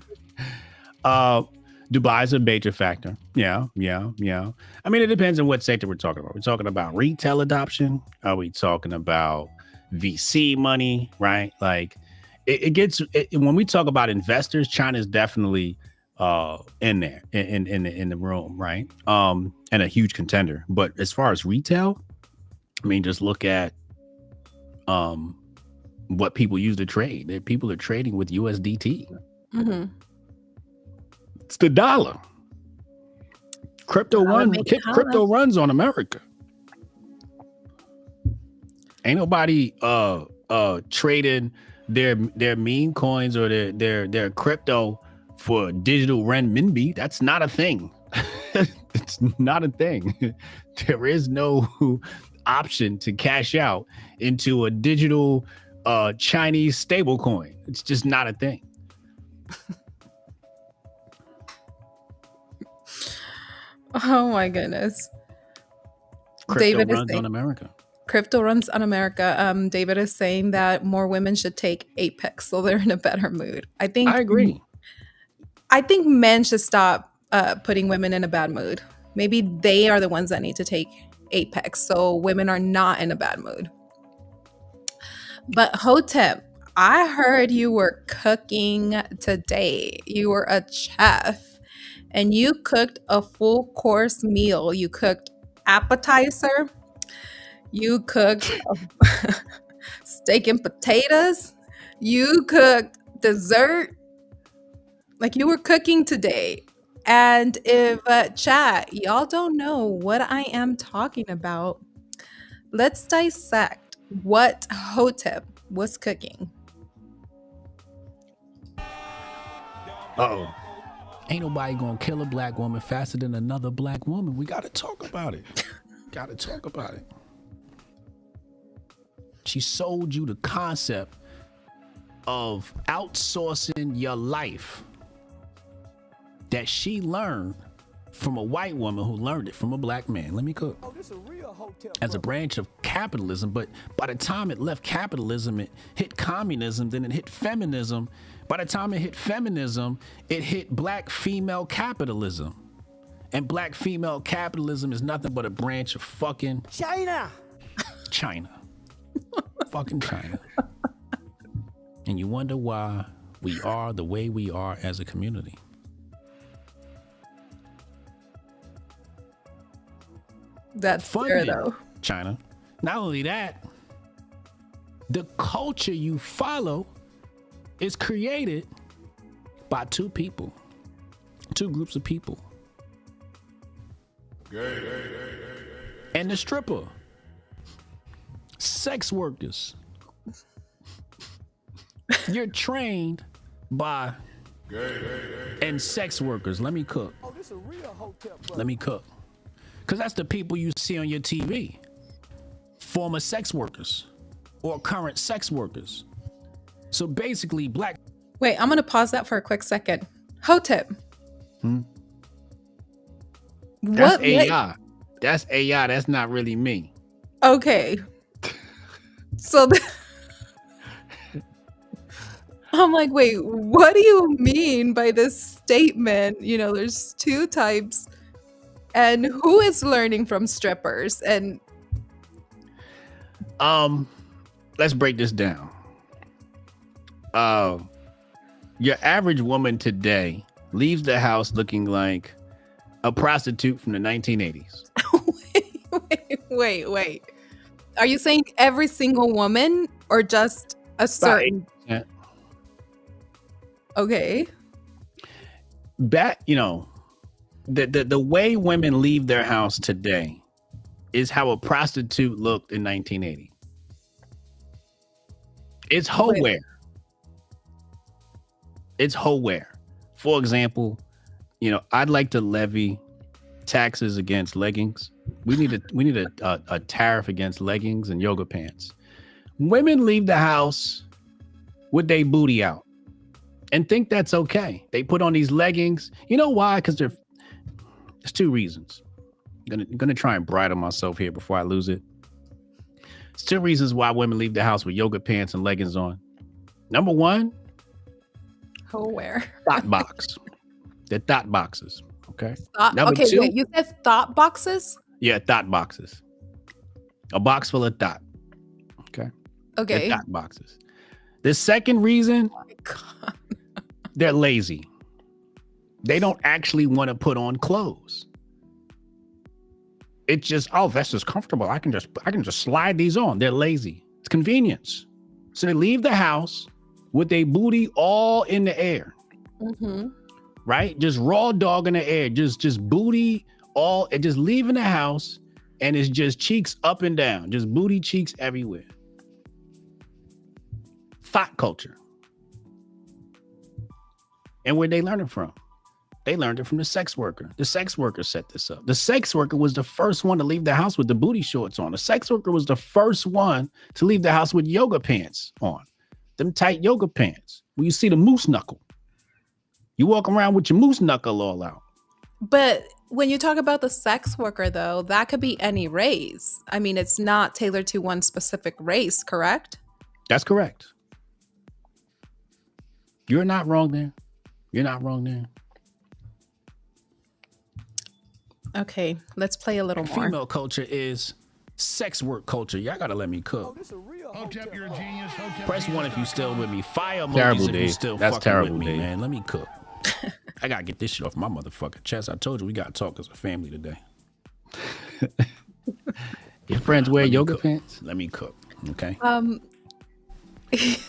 Dubai's a major factor. Yeah. I mean, it depends on what sector we're talking about. We're talking about retail adoption. Are we talking about VC money, right? Like, it gets when we talk about investors, China's definitely in there in the room, right? And a huge contender. But as far as retail, I mean, just look at what people use to trade. People are trading with USDT. Mm-hmm. It's the dollar. Crypto runs on America. Ain't nobody trading their meme coins or their crypto for digital renminbi. That's not a thing. It's not a thing. There is no option to cash out into a digital Chinese stable coin. It's just not a thing. Oh my goodness. Crypto runs on America. Crypto runs on America. David is saying that more women should take Apex so they're in a better mood. I agree. I think men should stop putting women in a bad mood. Maybe they are the ones that need to take Apex so women are not in a bad mood. But Hotep, I heard you were cooking today. You were a chef and you cooked a full course meal. You cooked appetizer. You cooked steak and potatoes. You cooked dessert. Like you were cooking today. And if chat, y'all don't know what I am talking about, let's dissect what Hotep was cooking. Uh-oh. Ain't nobody gonna kill a black woman faster than another black woman. We gotta talk about it. Gotta talk about it. She sold you the concept of outsourcing your life that she learned from a white woman who learned it from a black man. Let me cook. As a branch of capitalism, but by the time it left capitalism, it hit communism, then it hit feminism. By the time it hit feminism, it hit black female capitalism. And black female capitalism is nothing but a branch of fucking China. Fucking China. And you wonder why we are the way we are as a community. That's fair, though. China. Not only that, the culture you follow is created by two groups of people. And the stripper. Sex workers. You're trained by and sex workers. Let me cook. Let me cook. Because that's the people you see on your TV. Former sex workers or current sex workers. So basically, black. Wait, I'm going to pause that for a quick second. Hotep. That's AI. That's AI. That's not really me. Okay. So I'm like, wait, what do you mean by this statement? You know, there's two types. And who is learning from strippers? And let's break this down. Your average woman today leaves the house looking like a prostitute from the 1980s. wait. Are you saying every single woman or just a certain? Okay. The way women leave their house today is how a prostitute looked in 1980. It's hoe wear. It's hoe wear. For example, I'd like to levy taxes against leggings. We need a tariff against leggings and yoga pants. Women leave the house with their booty out and think that's okay. They put on these leggings. You know why? Because there's two reasons. I'm gonna try and bridle myself here before I lose it. There's two reasons why women leave the house with yoga pants and leggings on. Number one, where? Thought box. They're thought boxes. Okay. Wait, you said thought boxes? Yeah, thought boxes. A box full of thought. Okay. Okay. They're thought boxes. The second reason, Oh my God. they're lazy. They don't actually want to put on clothes. It's just, oh, that's just comfortable. I can just slide these on. They're lazy. It's convenience. So they leave the house with their booty all in the air. Mm-hmm. Right? Just raw dog in the air. Just booty all, and just leaving the house, and it's just cheeks up and down. Just booty cheeks everywhere. Thought culture. And where they learn it from? They learned it from the sex worker. The sex worker set this up. The sex worker was the first one to leave the house with the booty shorts on. The sex worker was the first one to leave the house with yoga pants on. Them tight yoga pants. Where you see the moose knuckle. You walk around with your moose knuckle all out. But when you talk about the sex worker, though, that could be any race. I mean, it's not tailored to one specific race, correct? That's correct. You're not wrong there. You're not wrong there. Okay, let's play a little more. Female culture is sex work culture. Y'all gotta let me cook. Hotep, you're a genius. Hotep, Press 1 if you still with me. Fire emojis Terrible, if you Dave. still That's fucking terrible, with me, Dave. man. Let me cook. I gotta get this shit off my motherfucking chest. I told you we gotta talk as a family today. Your friends wear Let me yoga cook. pants? Let me cook. Okay. I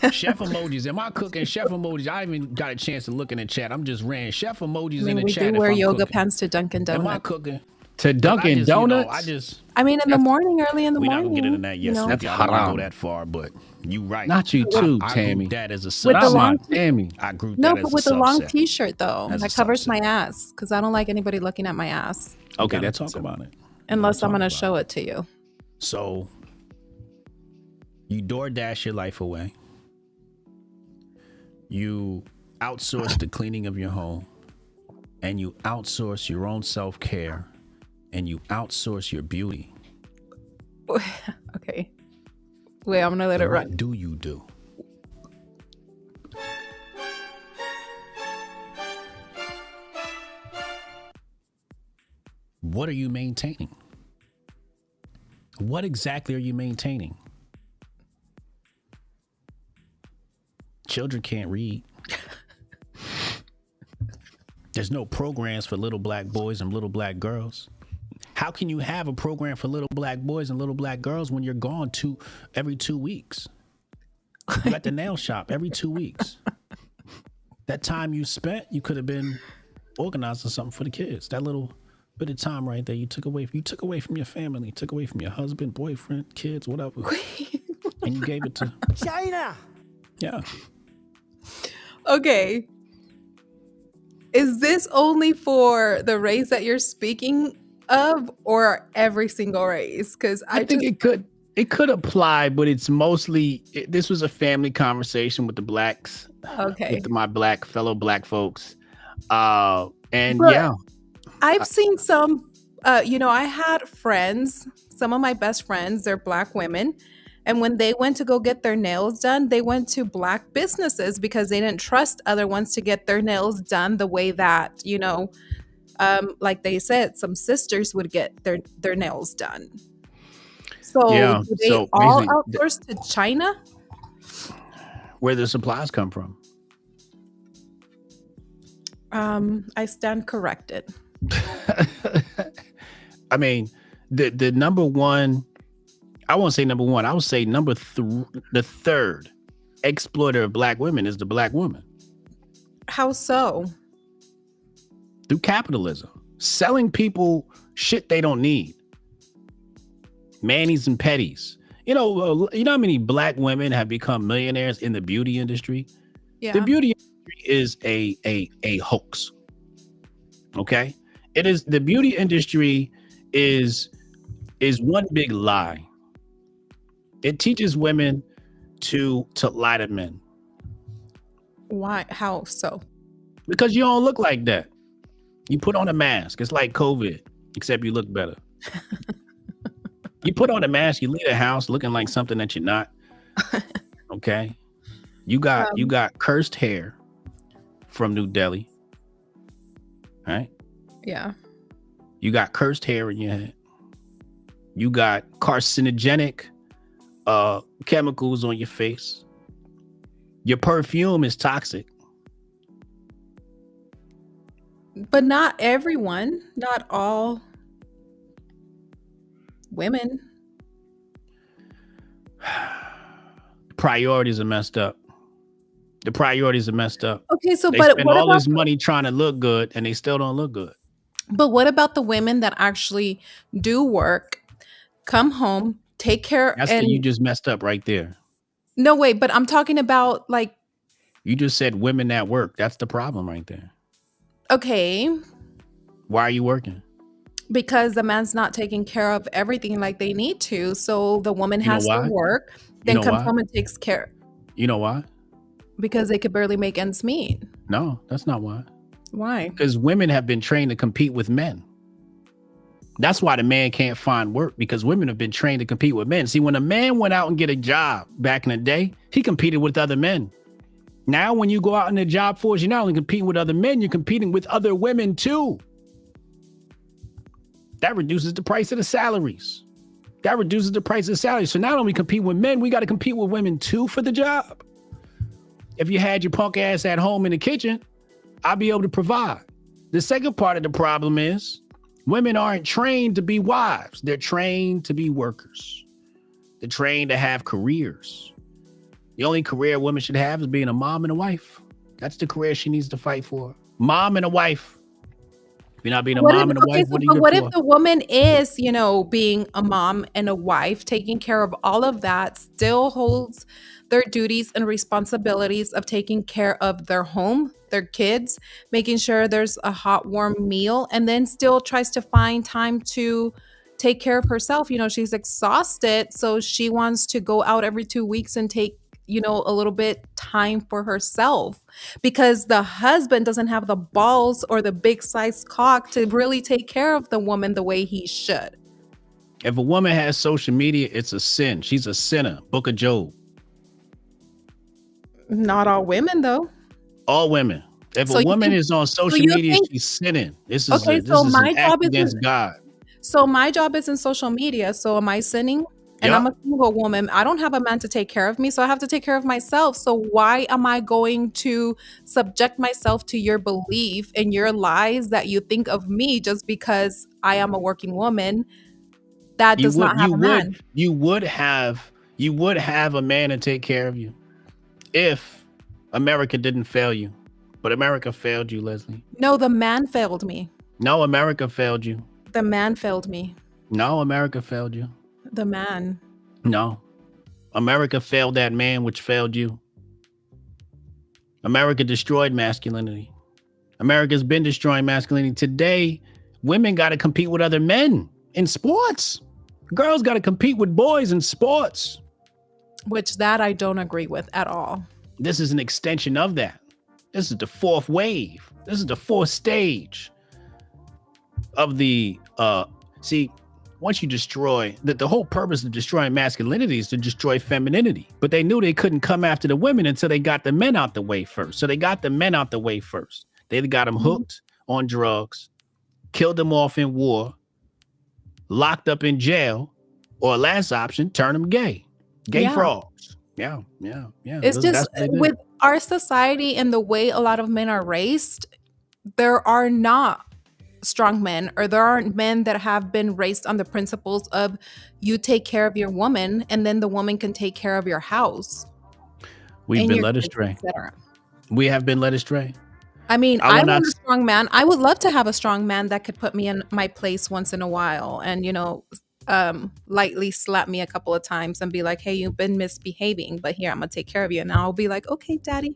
Chef emojis. Am I cooking? Chef emojis. I haven't even got a chance to look in the chat. I'm just ran chef emojis in mean, the we chat. do wear if I'm yoga cooking. pants to Dunkin' Am I Donuts. cooking? To Dunkin' Donuts? I just I mean, in the morning, early in the we're not morning. gonna get into that yet. you know, That's I don't wanna haram. go that far, but you right. Not you too, I Tammy. group that as a With subset. the Not long- my Tammy. I group No, that as but a with a long subset. T-shirt though, As a that covers subset. my ass because I don't like anybody looking at my ass Okay, gotta let's talk talk about it. unless I'm talk gonna about show it to you. So you DoorDash your life away. You outsource the cleaning of your home, and you outsource your own self-care, and you outsource your beauty. Okay, wait, I'm gonna let it What run. do you do? What are you maintaining? What exactly are you maintaining? Children can't read. There's no programs for little black boys and little black girls. How can you have a program for little black boys and little black girls when you're gone every 2 weeks? You at the nail shop every 2 weeks. That time you spent, you could have been organizing something for the kids. That little bit of time right there you took away from your family, took away from your husband, boyfriend, kids, whatever. And you gave it to China. Yeah. Okay, is this only for the race that you're speaking of, or every single race? Because I think it could apply, but it's mostly this was a family conversation with the blacks, Okay. with my fellow black folks, and But- yeah, I've seen some, I had friends, some of my best friends, they're black women. And when they went to go get their nails done, they went to black businesses because they didn't trust other ones to get their nails done the way that, like they said, some sisters would get their nails done. So Yeah, do they so all basically, outsource to China? where the supplies come from. I stand corrected. I mean, the number one, I won't say number one, I would say the third exploiter of black women is the black woman. How so? Through capitalism, selling people shit they don't need. Manis and petties. You know how many black women have become millionaires in the beauty industry? Yeah. The beauty industry is a hoax. Okay? It is, the beauty industry is one big lie. It teaches women to lie to men Why? How so? because you don't look like that. You put on a mask. It's like COVID, except you look better. You put on a mask, you leave the house looking like something that you're not. Okay? You got cursed hair from New Delhi. Right? Yeah. You got cursed hair in your head. You got carcinogenic chemicals on your face. Your perfume is toxic. But not everyone, not all women. Priorities are messed up. The priorities are messed up. Okay, so They but spend what all about this money trying to look good, and they still don't look good. the women that actually do work, come home, take care That's you and just messed up right there. no wait, but I'm talking about like You just said women at work. That's the problem right there. okay, Why are you working? because the man's not taking care of everything like they need to. So the woman You know has to why? work, You then know comes why? home and takes care You know why? because they could barely make ends meet. No, that's not why. Why? Because women have been trained to compete with men. That's why the man can't find work, because women have been trained to compete with men. See, when a man went out and get a job back in the day, he competed with other men. Now, when you go out in the job force, you're not only competing with other men, you're competing with other women too. That reduces the price of the salaries. So not only compete with men, we got to compete with women too for the job. If you had your punk ass at home in the kitchen, I'll be able to provide. The second part of the problem is women aren't trained to be wives. They're trained to be workers. They're trained to have careers. The only career women should have is being a mom and a wife. That's the career she needs to fight for. Mom and a wife. If you're not being a mom and a wife, what are you But good what if for? the woman is, being a mom and a wife, taking care of all of that, still holds their duties and responsibilities of taking care of their home, their kids, making sure there's a hot, warm meal, and then still tries to find time to take care of herself. She's exhausted, so she wants to go out every 2 weeks and take, a little bit time for herself because the husband doesn't have the balls or the big size cock to really take care of the woman the way he should. If a woman has social media, it's a sin. She's a sinner. Book of Job. Not all women, though. All women. If So a you woman think, is on so social you media, think, she's sinning. This okay, is an act against God. so my job is in social media. So am I sinning? And I'm Yep. a single woman. I don't have a man to take care of me, so I have to take care of myself. So why am I going to subject myself to your belief and your lies that you think of me just because I am a working woman that You does would not have you a would man? you would have you would have a man to take care of you if America didn't fail you. But America failed you, Leslie. No, the man failed me. No, America failed you. The man failed me. No, America failed you. The man. No. America failed that man which failed you. America destroyed masculinity. America's been destroying masculinity. Today, women got to compete with other men in sports. Girls got to compete with boys in sports. Which that I don't agree with at all. This is an extension of that. This is the fourth wave. This is the fourth stage of the once you destroy the whole purpose of destroying masculinity is to destroy femininity. But they knew they couldn't come after the women until they got the men out the way first. So they got the men out the way first. They got them hooked on drugs, killed them off in war, locked up in jail, or last option, turn them gay. Gay Yeah. frogs. Yeah. It's That's just what they did. with our society and the way a lot of men are raised, there are not strong men, or there aren't men that have been raised on the principles of you take care of your woman and then the woman can take care of your house. We've and been your led kids, astray. etc. We have been led astray. I mean, I will I not want a strong man. I would love to have a strong man that could put me in my place once in a while and, lightly slap me a couple of times and be like, hey, you've been misbehaving, but here, I'm going to take care of you. And I'll be like, okay, daddy.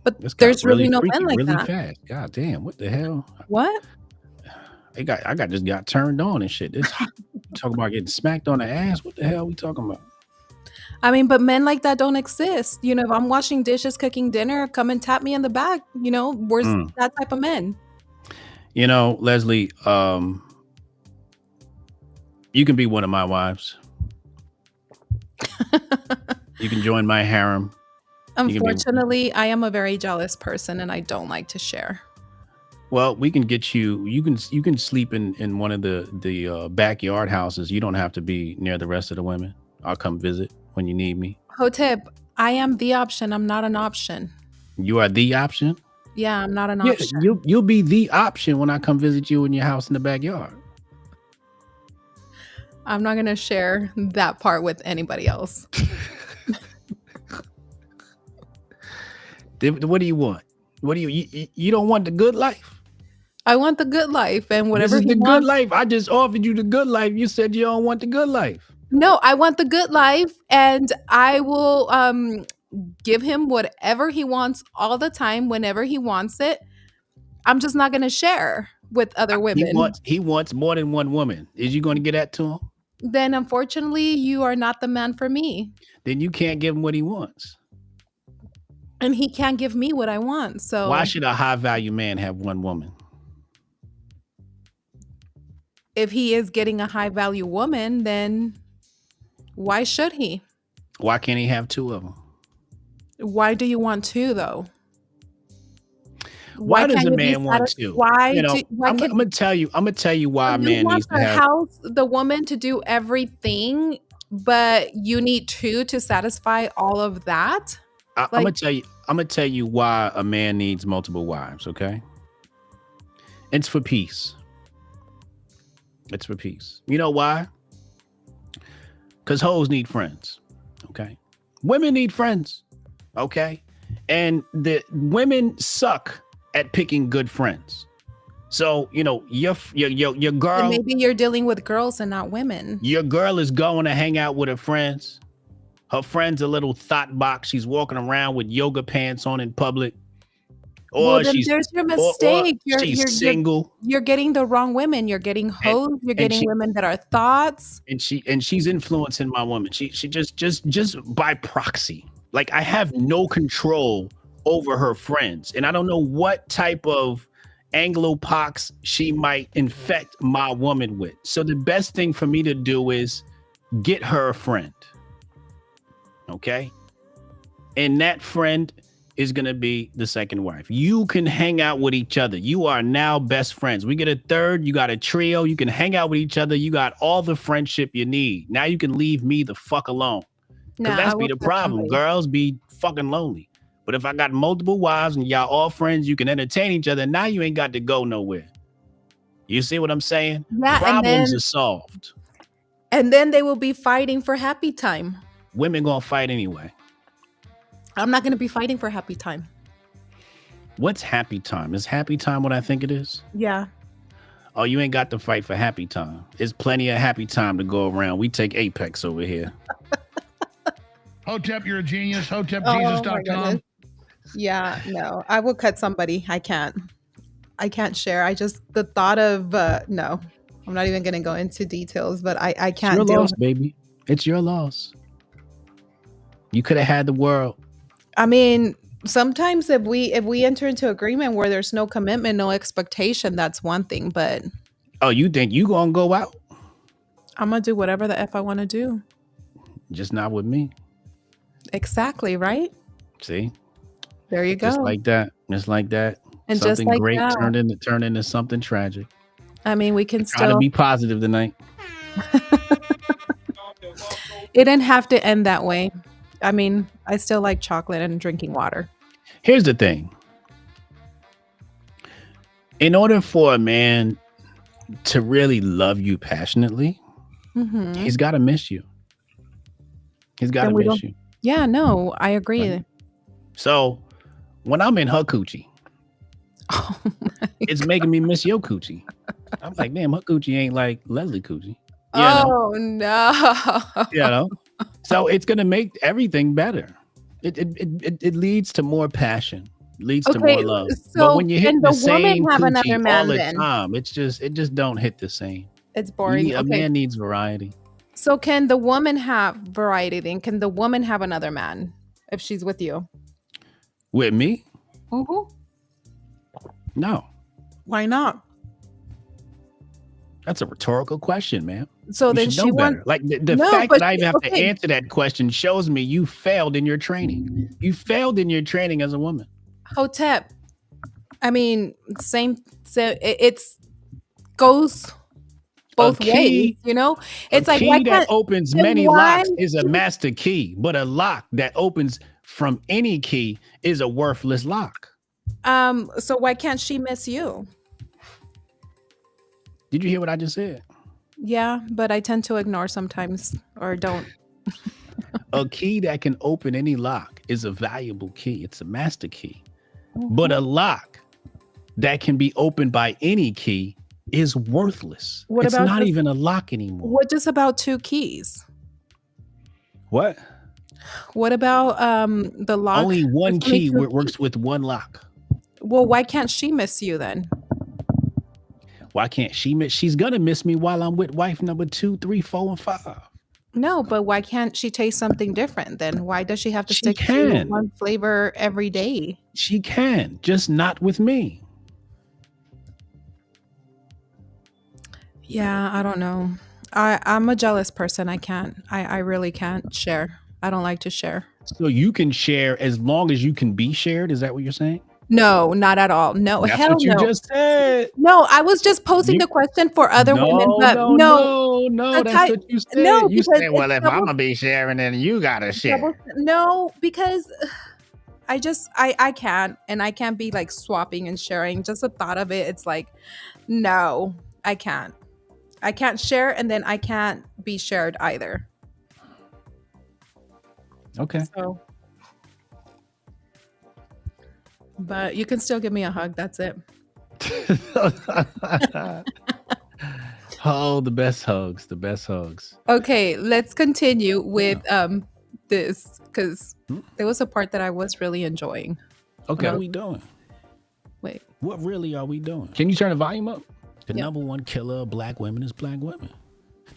But This got there's really no freaky men like really that. fast. God damn, what the hell? What? Just got turned on and shit. This talking about getting smacked on the ass. What the hell we talking about? I mean, but men like that don't exist. If I'm washing dishes, cooking dinner, come and tap me in the back. Where's that type of men? Leslie, you can be one of my wives. You can join my harem. Unfortunately, I am a very jealous person and I don't like to share. Well, we can get you. You can sleep in one of the backyard houses. You don't have to be near the rest of the women. I'll come visit when you need me. Hotep, I am the option. I'm not an option. You are the option. Yeah, I'm not an Yeah, option. you'll be the option when I come visit you in your house in the backyard. I'm not gonna share that part with anybody else. What do you want? What do you don't want the good life? I want the good life and This whatever is he the good wants. life. I just offered you the good life. You said you don't want the good life. No, I want the good life, and I will give him whatever he wants all the time whenever he wants it. I'm just not gonna share with other women. He wants more than one woman. Is you going to get that to him? Then unfortunately, you are not the man for me, Then you can't give him what he wants. and he can't give me what I want. Why So should a high value man have one woman? if he is getting a high value woman, then why should he? Why can't he have two of them? Why do you want two though? Why does can't a you be man want satis- two? Why You know, do why I'm can gonna tell you. I'm gonna tell you why so a you man want needs to the have. house, the woman to do everything, but you need two to satisfy all of that? I'm Like, gonna tell you. I'm gonna tell you why a man needs multiple wives. Okay, it's for peace. It's for peace. You know why? Because hoes need friends. Okay, women need friends. Okay, and the women suck at picking good friends. So you know your then girl. maybe you're dealing with girls and not women. Your girl is going to hang out with her friends. Her friend's a little thought box. She's walking around with yoga pants on in public. Well, Or then she's there's your or mistake. she's single You're getting the wrong women. You're getting and hoes. You're and getting she women that are thoughts. she's influencing my woman. She just by proxy. Like I have no control over her friends. And I don't know what type of Anglo-pox she might infect my woman with. So the best thing for me to do is get her a friend. Okay. And that friend is going to be the second wife. You can hang out with each other. You are now best friends. We get a third. You got a trio. You can hang out with each other. You got all the friendship you need. Now you can leave me the fuck alone. Because Nah, I that's be will the cut problem. somebody. Girls be fucking lonely. But if I got multiple wives and y'all all friends, you can entertain each other. Now you ain't got to go nowhere. You see what I'm saying? Yeah, Problems are solved. and then they will be fighting for happy time. Women gonna fight anyway. I'm not going to be fighting for happy time. What's happy time? Is happy time what I think it is? Yeah. Oh, you ain't got to fight for happy time. There's plenty of happy time to go around. We take Apex over here. Hotep, you're a genius. Oh my HotepJesus.com. goodness. Yeah, no, I will cut somebody. I can't share. I just, the thought of, no, I'm not even going to go into details, but I It's your can't deal. loss, baby. It's your loss. You could have had the world. I mean, sometimes if we enter into agreement where there's no commitment, no expectation, that's one thing, but Oh, you think you gonna go out? I'm going to do whatever the F I want to do. Just not with me. Exactly, right? See? There you go. Just like that. Just like that. And just Something like great that. turned into something tragic. I mean, we can Trying to still, be positive tonight. it didn't have to end that way. I mean, I still like chocolate and drinking water. Here's the thing. In order for a man to really love you passionately, Mhm. he's got to miss you. He's got to Then we miss don't- you. Yeah, no, I agree. Right. So when I'm in her coochie, Oh my it's making me miss your coochie. I'm like, damn, her coochie ain't like Leslie coochie. You know? Oh no. You know? So it's gonna make everything better. It leads to more passion, leads to Okay, more love. But so when you hit can the the woman same have another coochie all man the then? time, it just don't hit the same. It's boring. A Okay. man needs variety. So can the woman have variety then? Can the woman have another man if she's with you? With me, Mm-hmm. no. Why not? That's a rhetorical question, man. So You then should she know wants. better. Like the No, fact but that I even have to okay. answer that question shows me you failed in your training. You failed in your training as a woman. Hotep. I mean, same. So it's goes A both ways, key, you know? a It's like, why key that can't opens then many why locks is a master key, but a lock that opens from any key is a worthless lock. so why can't she miss you? Did you hear what I just said? Yeah, but I tend to ignore sometimes or don't. A key that can open any lock is a valuable key. It's a master key. But Mhm. a lock that can be opened by any key is worthless. What It's about not just even a lock anymore. what just about two keys? What? What about the lock? Only There's one only key two keys. works with one lock. Well, why can't she miss you then? Why can't she miss? She's gonna miss me while I'm with wife number 2, 3, 4, and 5. No, but why can't she taste something different then? Why does she have to She stick to can. one flavor every day? She can, just not with me. Yeah, I don't know. I'm a jealous person. I can't. I really can't share. I don't like to share. So you can share as long as you can be shared. Is that what you're saying? No, not at all. No, That's hell what you no. just said. No, I was just posing You the question for other women, no, but no, no, no, no. the That's type what you said. no, You because said, it's well, if I'm double gonna be sharing, then you gotta share. no, because I can't, and I can't be like swapping and sharing. Just the thought of it, it's like, no, I can't. I can't share, and then I can't be shared either. Okay. So, but you can still give me a hug. That's it. Oh, the best hugs, the best hugs. Okay, let's continue with this because Hmm? there was a part that I was really enjoying. Okay, When I what are was- we doing? Wait, What really are we doing? Can you turn the volume up? The Yeah. number one killer of black women is black women.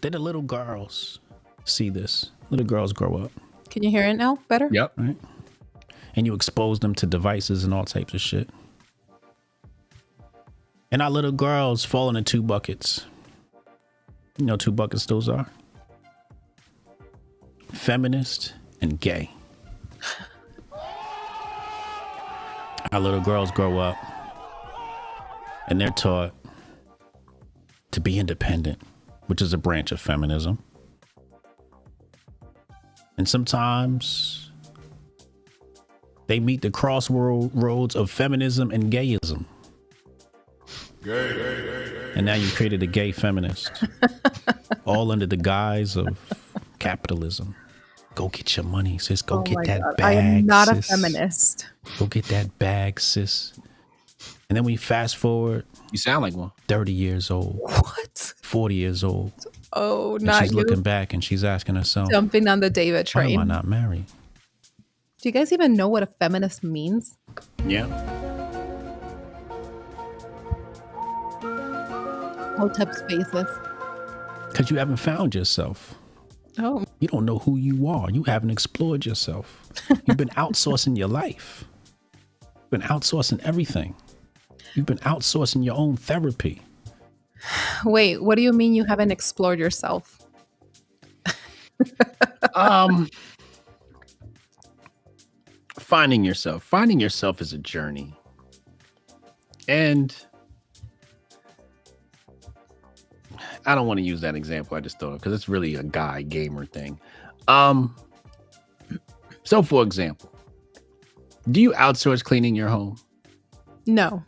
Then the little girls see this. Little girls grow up, can you hear it now? Better? yep, right? And you expose them to devices and all types of shit. And our little girls fall into 2 buckets. You know, 2 buckets those are? Feminist and gay. Our little girls grow up and they're taught to be independent, which is a branch of feminism. And sometimes they meet the crossroads of feminism and gayism. And now you created a gay feminist, all under the guise of capitalism. Go get your money, sis. Go Oh get my that God, bag, I am not sis. a feminist. Go get that bag, sis. And then we fast forward. You sound like one. 30 years old, What? 40 years old. Oh, And not she's you looking back and she's asking herself, jumping on the David why am I train. not married? Do you guys even know what a feminist means? Yeah. Hotep spaces. Because you haven't found yourself. Oh, You don't know who you are. You haven't explored yourself. You've been outsourcing your life. You've been outsourcing everything. You've been outsourcing your own therapy. wait. What do you mean you haven't explored yourself? Finding yourself. Finding yourself is a journey. And I don't want to use that example I just thought of because it's really a guy gamer thing. So for example, do you outsource cleaning your home? No.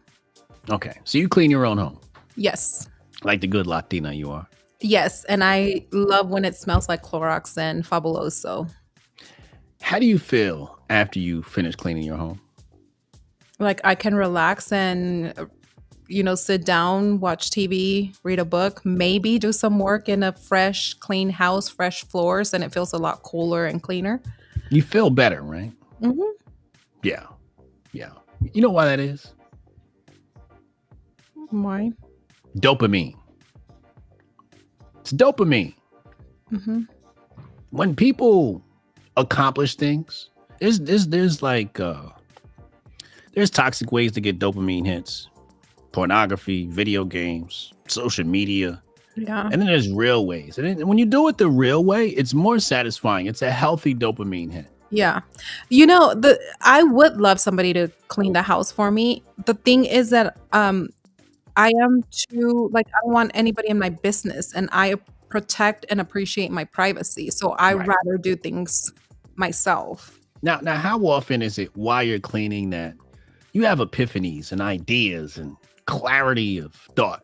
Okay. So you clean your own home Yes. like the good Latina you are. Yes. And I love when it smells like Clorox and Fabuloso. How do you feel after you finish cleaning your home? Like I can relax and, sit down, watch TV, read a book, maybe do some work in a fresh, clean house, fresh floors, and it feels a lot cooler and cleaner. You feel better, right? Mm-hmm. Yeah. Yeah. You know why that is? Why? Dopamine. It's dopamine. Mm-hmm. When people accomplish things, there's toxic ways to get dopamine hits. Pornography, video games, social media. Yeah. And then there's real ways. And then when you do it the real way, it's more satisfying. It's a healthy dopamine hit. Yeah. I would love somebody to clean the house for me. The thing is that I am too, like, I don't want anybody in my business, and I protect and appreciate my privacy. So I Right. rather do things myself. Now, how often is it while you're cleaning that you have epiphanies and ideas and clarity of thought?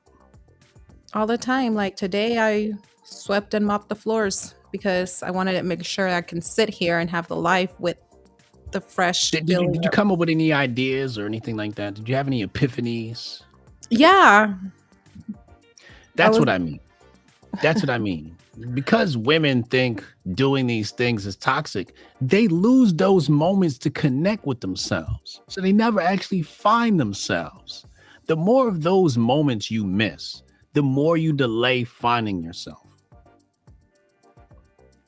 All the time. Like today, I swept and mopped the floors because I wanted to make sure I can sit here and have the life with the fresh feeling. Did you come up with any ideas or anything like that? Did you have any epiphanies? Yeah. That's was- what I mean. That's what I mean. Because women think doing these things is toxic, they lose those moments to connect with themselves. So they never actually find themselves. The more of those moments you miss, the more you delay finding yourself.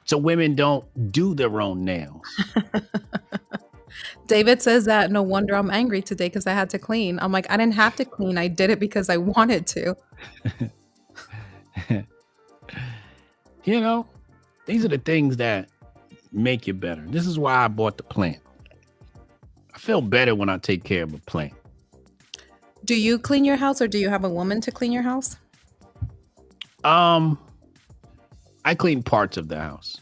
So women don't do their own nails. David says that no wonder I'm angry today because I had to clean. I'm like, I didn't have to clean. I did it because I wanted to. You know, these are the things that make you better. This is why I bought the plant. I feel better when I take care of a plant. Do you clean your house or do you have a woman to clean your house? I clean parts of the house.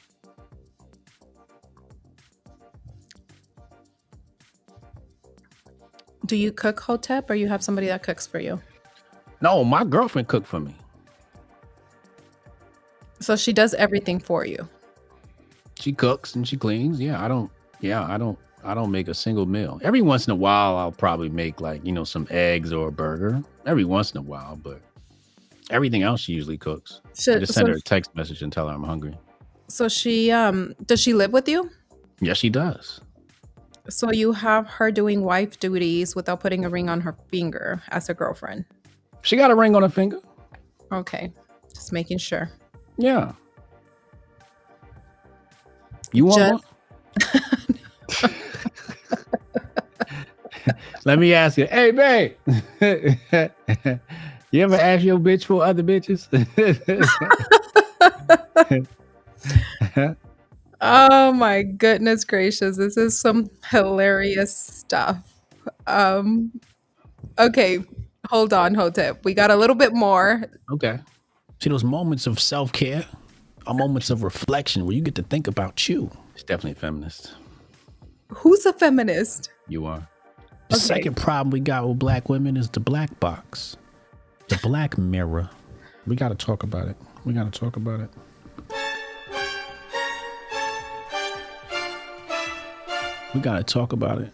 Do you cook, Hotep, or you have somebody that cooks for you? No, my girlfriend cooked for me. So she does everything for you. She cooks and she cleans. I don't make a single meal. Every once in a while, I'll probably make some eggs or a burger. Every once in a while, but everything else she usually cooks. I just send her a text message and tell her I'm hungry. So she does she live with you? Yes, she does. So you have her doing wife duties without putting a ring on her finger as a girlfriend. She got a ring on her finger. Okay. Just making sure. Yeah. You want one? Let me ask you. Hey, babe. You ever ask your bitch for other bitches? Oh my goodness gracious. This is some hilarious stuff. Okay. Hold on, Hotep. We got a little bit more. Okay. See, those moments of self-care are moments of reflection where you get to think about you. It's definitely a feminist. Who's a feminist? You are. The second problem we got with black women is the black box. The black mirror. We got to talk about it. We got to talk about it. We got to talk about it.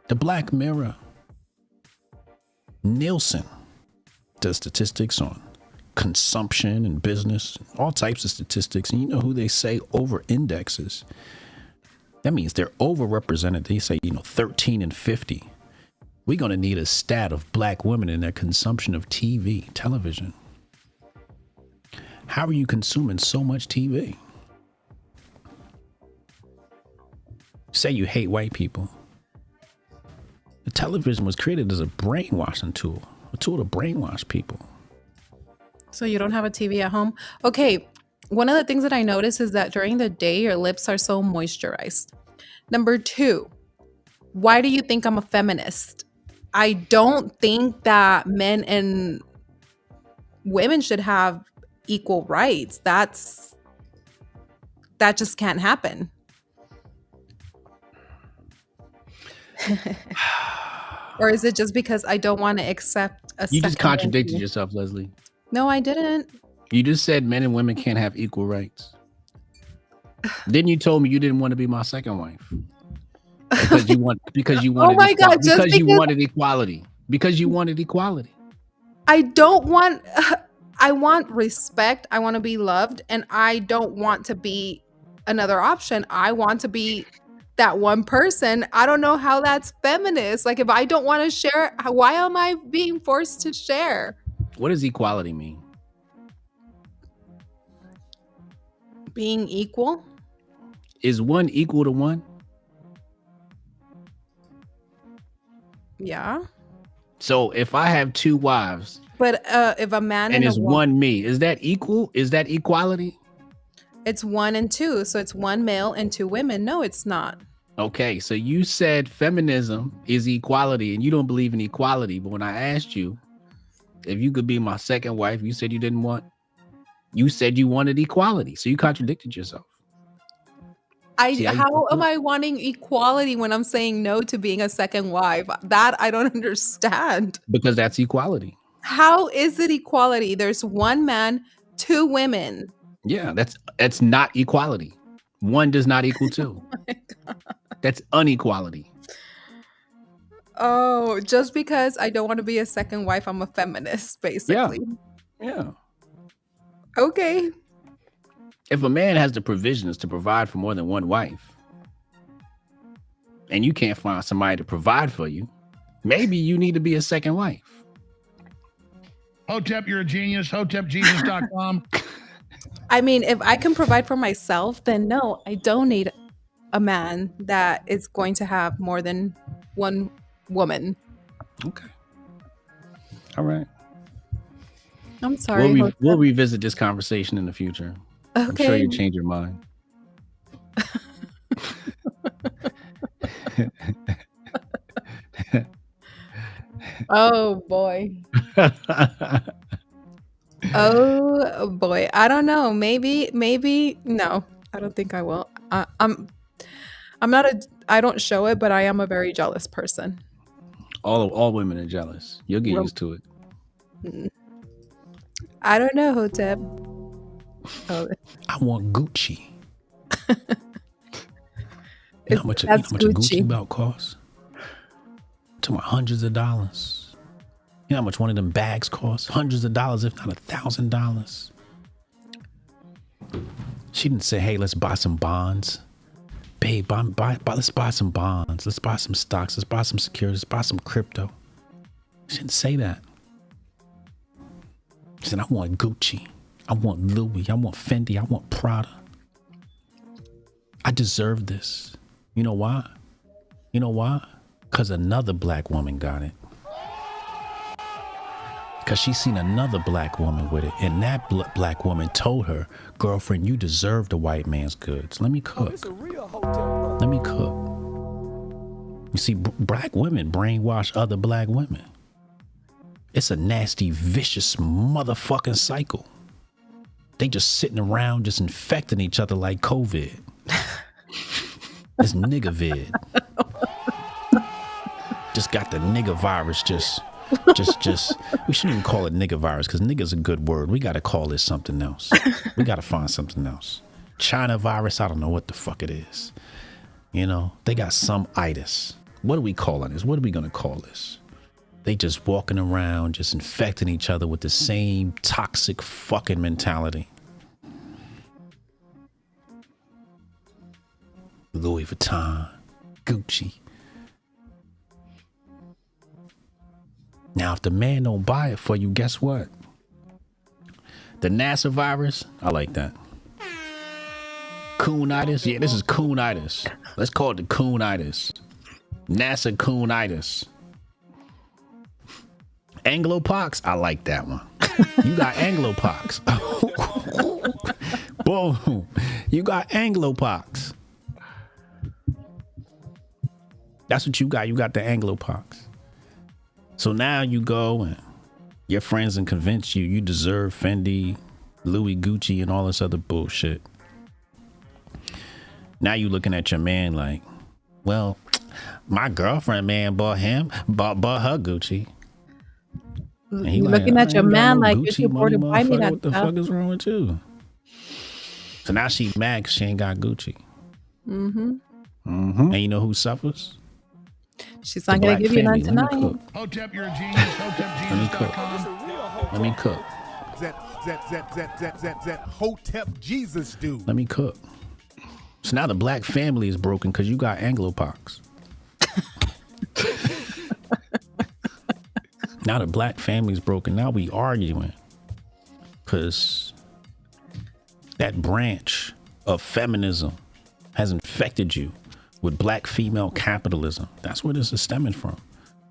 The black mirror. Nielsen does statistics on consumption and business, all types of statistics. And you know who they say over indexes? That means they're overrepresented. They say, 13 and 50. We're going to need a stat of black women in their consumption of television. How are you consuming so much TV? Say you hate white people. The television was created as a brainwashing tool, a tool to brainwash people. So you don't have a TV at home? Okay. One of the things that I notice is that during the day, your lips are so moisturized. Number 2, why do you think I'm a feminist? I don't think that men and women should have equal rights. That just can't happen. Or is it just because I don't want to accept a You just second contradicted lady? yourself, Leslie. No, I didn't. You just said men and women can't have equal rights. Then you told me you didn't want to be my second wife because you wanted Oh my God, just you wanted equality. Because you wanted equality. I don't want I want respect. I want to be loved, and I don't want to be another option. I want to be that one person. I don't know how that's feminist. Like if I don't want to share, why am I being forced to share? What does equality mean? Being equal? Is one equal to one? Yeah. So if I have 2 wives But if a man and and it's a woman, one me, is that equal? Is that equality? it's 1 and 2. So it's 1 male and 2 women. No, it's not. Okay, so you said feminism is equality and you don't believe in equality. But when I asked you, if you could be my second wife, you said you didn't want. You said you wanted equality, so you contradicted yourself. See how How am I wanting equality when I'm saying no to being a second wife? That I don't understand. Because that's equality. How is it equality? There's one man, two women. Yeah, that's not equality. One does not equal two. That's unequality. Oh, just because I don't want to be a second wife, I'm a feminist, basically. Yeah. Okay. If a man has the provisions to provide for more than one wife, and you can't find somebody to provide for you, maybe you need to be a second wife. Hotep, you're a genius. HotepJesus.com. I mean, if I can provide for myself, then no, I don't need a man that is going to have more than one woman. Okay. All right. I'm sorry. We'll revisit this conversation in the future. Okay. I'm sure you'll change your mind. Oh boy. Oh boy. I don't know. Maybe no. I don't think I will. I'm not I don't show it, but I am a very jealous person. All women are jealous. You'll get used to it. I don't know, Hotep. Oh. I want Gucci. You know how much a Gucci belt costs? To my hundreds of dollars. You know how much one of them bags costs? Hundreds of dollars, if not $1,000. She didn't say, "Hey, let's buy some bonds, babe. Let's buy some bonds. Let's buy some stocks. Let's buy some securities. Let's buy some crypto." She didn't say that. She said, "I want Gucci. I want Louis. I want Fendi. I want Prada. I deserve this." You know why? Because another black woman got it. Because she seen another black woman with it. And that black woman told her, "Girlfriend, you deserve the white man's goods. Let me cook. Let me cook." You see, black women brainwash other black women. It's a nasty, vicious motherfucking cycle. They just sitting around just infecting each other like COVID. It's nigga vid. Just got the nigga virus. Just. We shouldn't even call it nigga virus because nigga's a good word. We got to call this something else. We got to find something else. China virus. I don't know what the fuck it is. You know, they got some itis. What are we calling this? What are we going to call this? They just walking around, just infecting each other with the same toxic fucking mentality. Louis Vuitton, Gucci. Now, if the man don't buy it for you, guess what? The NASA virus, I like that. Coonitis, yeah, this is coonitis. Let's call it the coonitis. NASA coonitis. Anglopox, I like that one. You got Anglopox. Boom. You got Anglopox. That's what you got. You got the Anglopox. So now you go and your friends and convince you deserve Fendi, Louis, Gucci, and all this other bullshit. Now you looking at your man like, well, my girlfriend, man, bought her Gucci. And he looking at your man like, Gucci you supported buy me that what the fuck is wrong with you? So now she mad because she ain't got Gucci. Mm-hmm. And you know who suffers? She's not going to give you 9 to 9. Hotep, you're a genius. HotepJesus.com. Let me cook. That Hotep Jesus dude. Let me cook. So now the black family is broken because you got Anglopox. Now the black family's broken. Now we arguing because that branch of feminism has infected you with black female capitalism. That's where this is stemming from.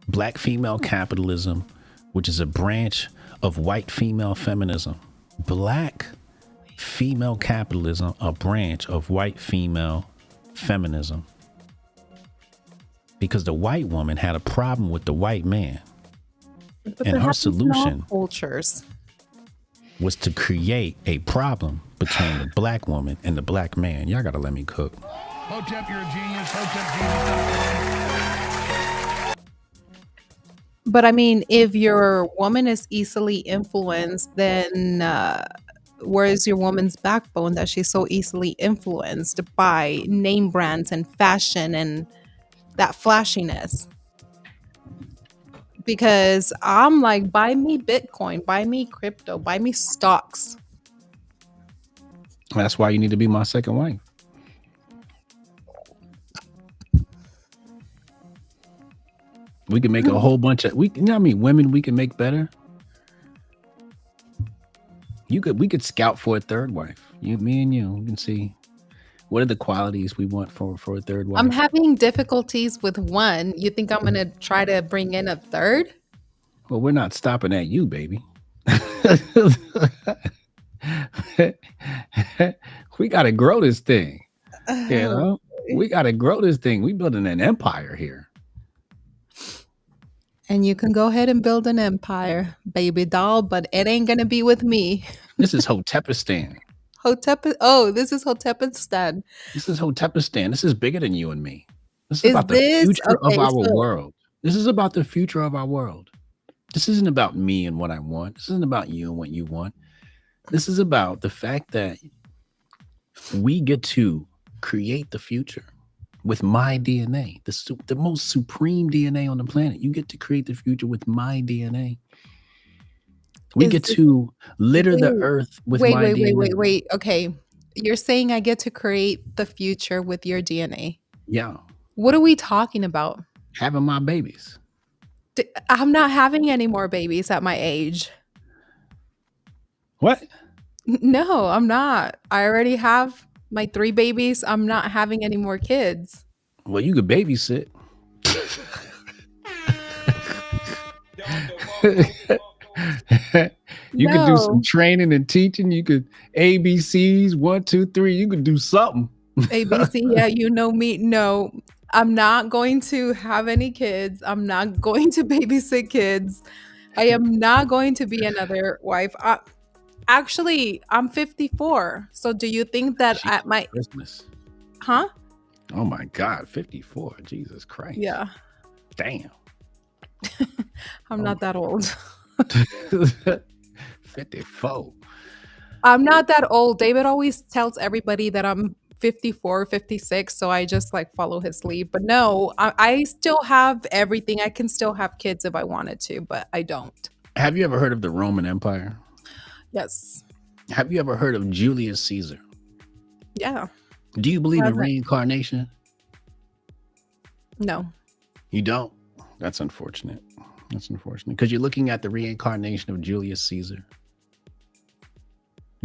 Black female capitalism, which is a branch of white female feminism. Black female capitalism, a branch of white female feminism. Because the white woman had a problem with the white man. But And that her happens in all solution cultures. was to create a problem between the black woman and the black man. Y'all gotta let me cook. Hotep, you're a genius. HotepJesus.com. But I mean, if your woman is easily influenced, then where is your woman's backbone that she's so easily influenced by name brands and fashion and that flashiness? Because I'm like, buy me Bitcoin, buy me crypto, buy me stocks. That's why you need to be my second wife. We can make a whole bunch of you know how many women we can make better? We could scout for a third wife. Me and you can see what are the qualities we want for a third wife. I'm having difficulties with one. You think I'm going to try to bring in a third? Well, we're not stopping at you, baby. We got to grow this thing. You know, we got to grow this thing. We building an empire here. And you can go ahead and build an empire, baby doll, but it ain't going to be with me. This is Hotepistan. This is Hotepistan. This is Hotepistan. This is bigger than you and me. This is about the this future of okay? our So world. This is about the future of our world. This isn't about me and what I want. This isn't about you and what you want. This is about the fact that we get to create the future with my DNA, the most supreme DNA on the planet. You get to create the future with my DNA. We is get this to litter the wait, earth with my DNA. wait. Okay. You're saying I get to create the future with your DNA. Yeah, What are we talking about? having my babies. I'm not having any more babies at my age. What? No, I'm not. I already have my 3 babies. I'm not having any more kids. Well, you could babysit. You could do some No. training and teaching. You could ABCs 1, 2, 3. You could do something. ABC, yeah, you know me. No, I'm not going to have any kids. I'm not going to babysit kids. I am not going to be another wife. Actually, I'm 54. So do you think that Jesus at my Christmas. huh? Oh my God, 54. Jesus Christ. Yeah, Damn. I'm Oh not that old. 54. I'm not that old. David always tells everybody that I'm 54, 56, so I just like follow his lead. But no, I still have everything. I can still have kids if I wanted to, but I don't. Have you ever heard of the Roman Empire? Yes. Have you ever heard of Julius Caesar? Yeah. Do you believe in Haven't. reincarnation? No. You don't? That's unfortunate. That's unfortunate because you're looking at the reincarnation of Julius Caesar.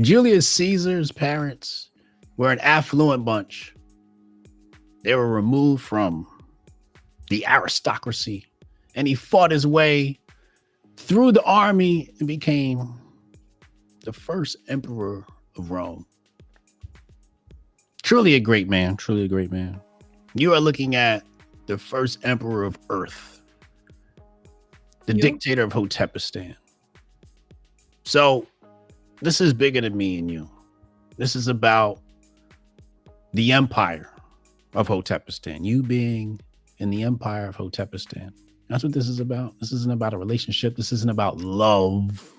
Julius Caesar's parents were an affluent bunch. They were removed from the aristocracy, and he fought his way through the army and became the first emperor of Rome. Truly a great man. Truly a great man. You are looking at the first emperor of Earth, the You? dictator of Hotepistan. So this is bigger than me and you. This is about the empire of Hotepistan. You being in the empire of Hotepistan. That's what this is about. This isn't about a relationship. This isn't about love.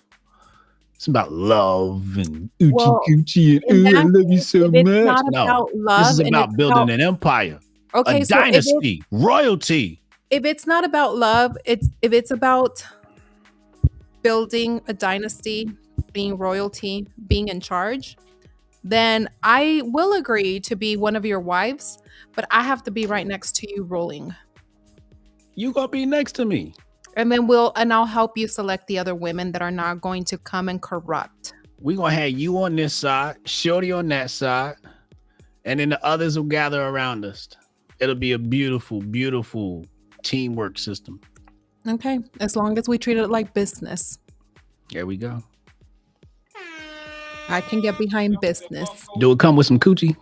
It's about love and oochie Well, coochie in and ooh, I that love you case, so if it's much. not No, about this love is and about it's building about an empire, okay, a so dynasty, royalty. if it's not about love, if it's about building a dynasty, being royalty, being in charge, then I will agree to be one of your wives, but I have to be right next to you ruling. You gonna be next to me. And then I'll help you select the other women that are not going to come and corrupt. We gonna have you on this side, Shorty on that side, and then the others will gather around us. It'll be a beautiful, beautiful teamwork system. Okay, as long as we treat it like business. There we go. I can get behind business. Do it come with some coochie?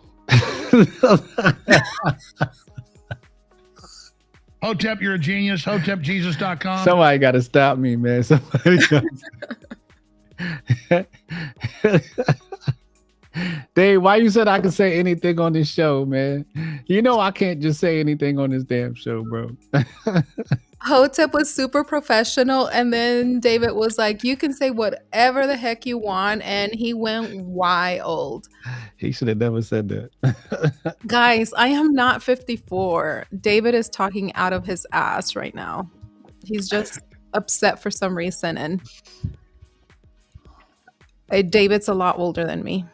Hotep, you're a genius. HotepJesus.com. Somebody got to stop me, man. Somebody Dave, why you said I could say anything on this show, man? You know I can't just say anything on this damn show, bro. Hotep was super professional, and then David was like, "You can say whatever the heck you want," and he went wild. He should have never said that. Guys, I am not 54. David is talking out of his ass right now. He's just upset for some reason, and David's a lot older than me.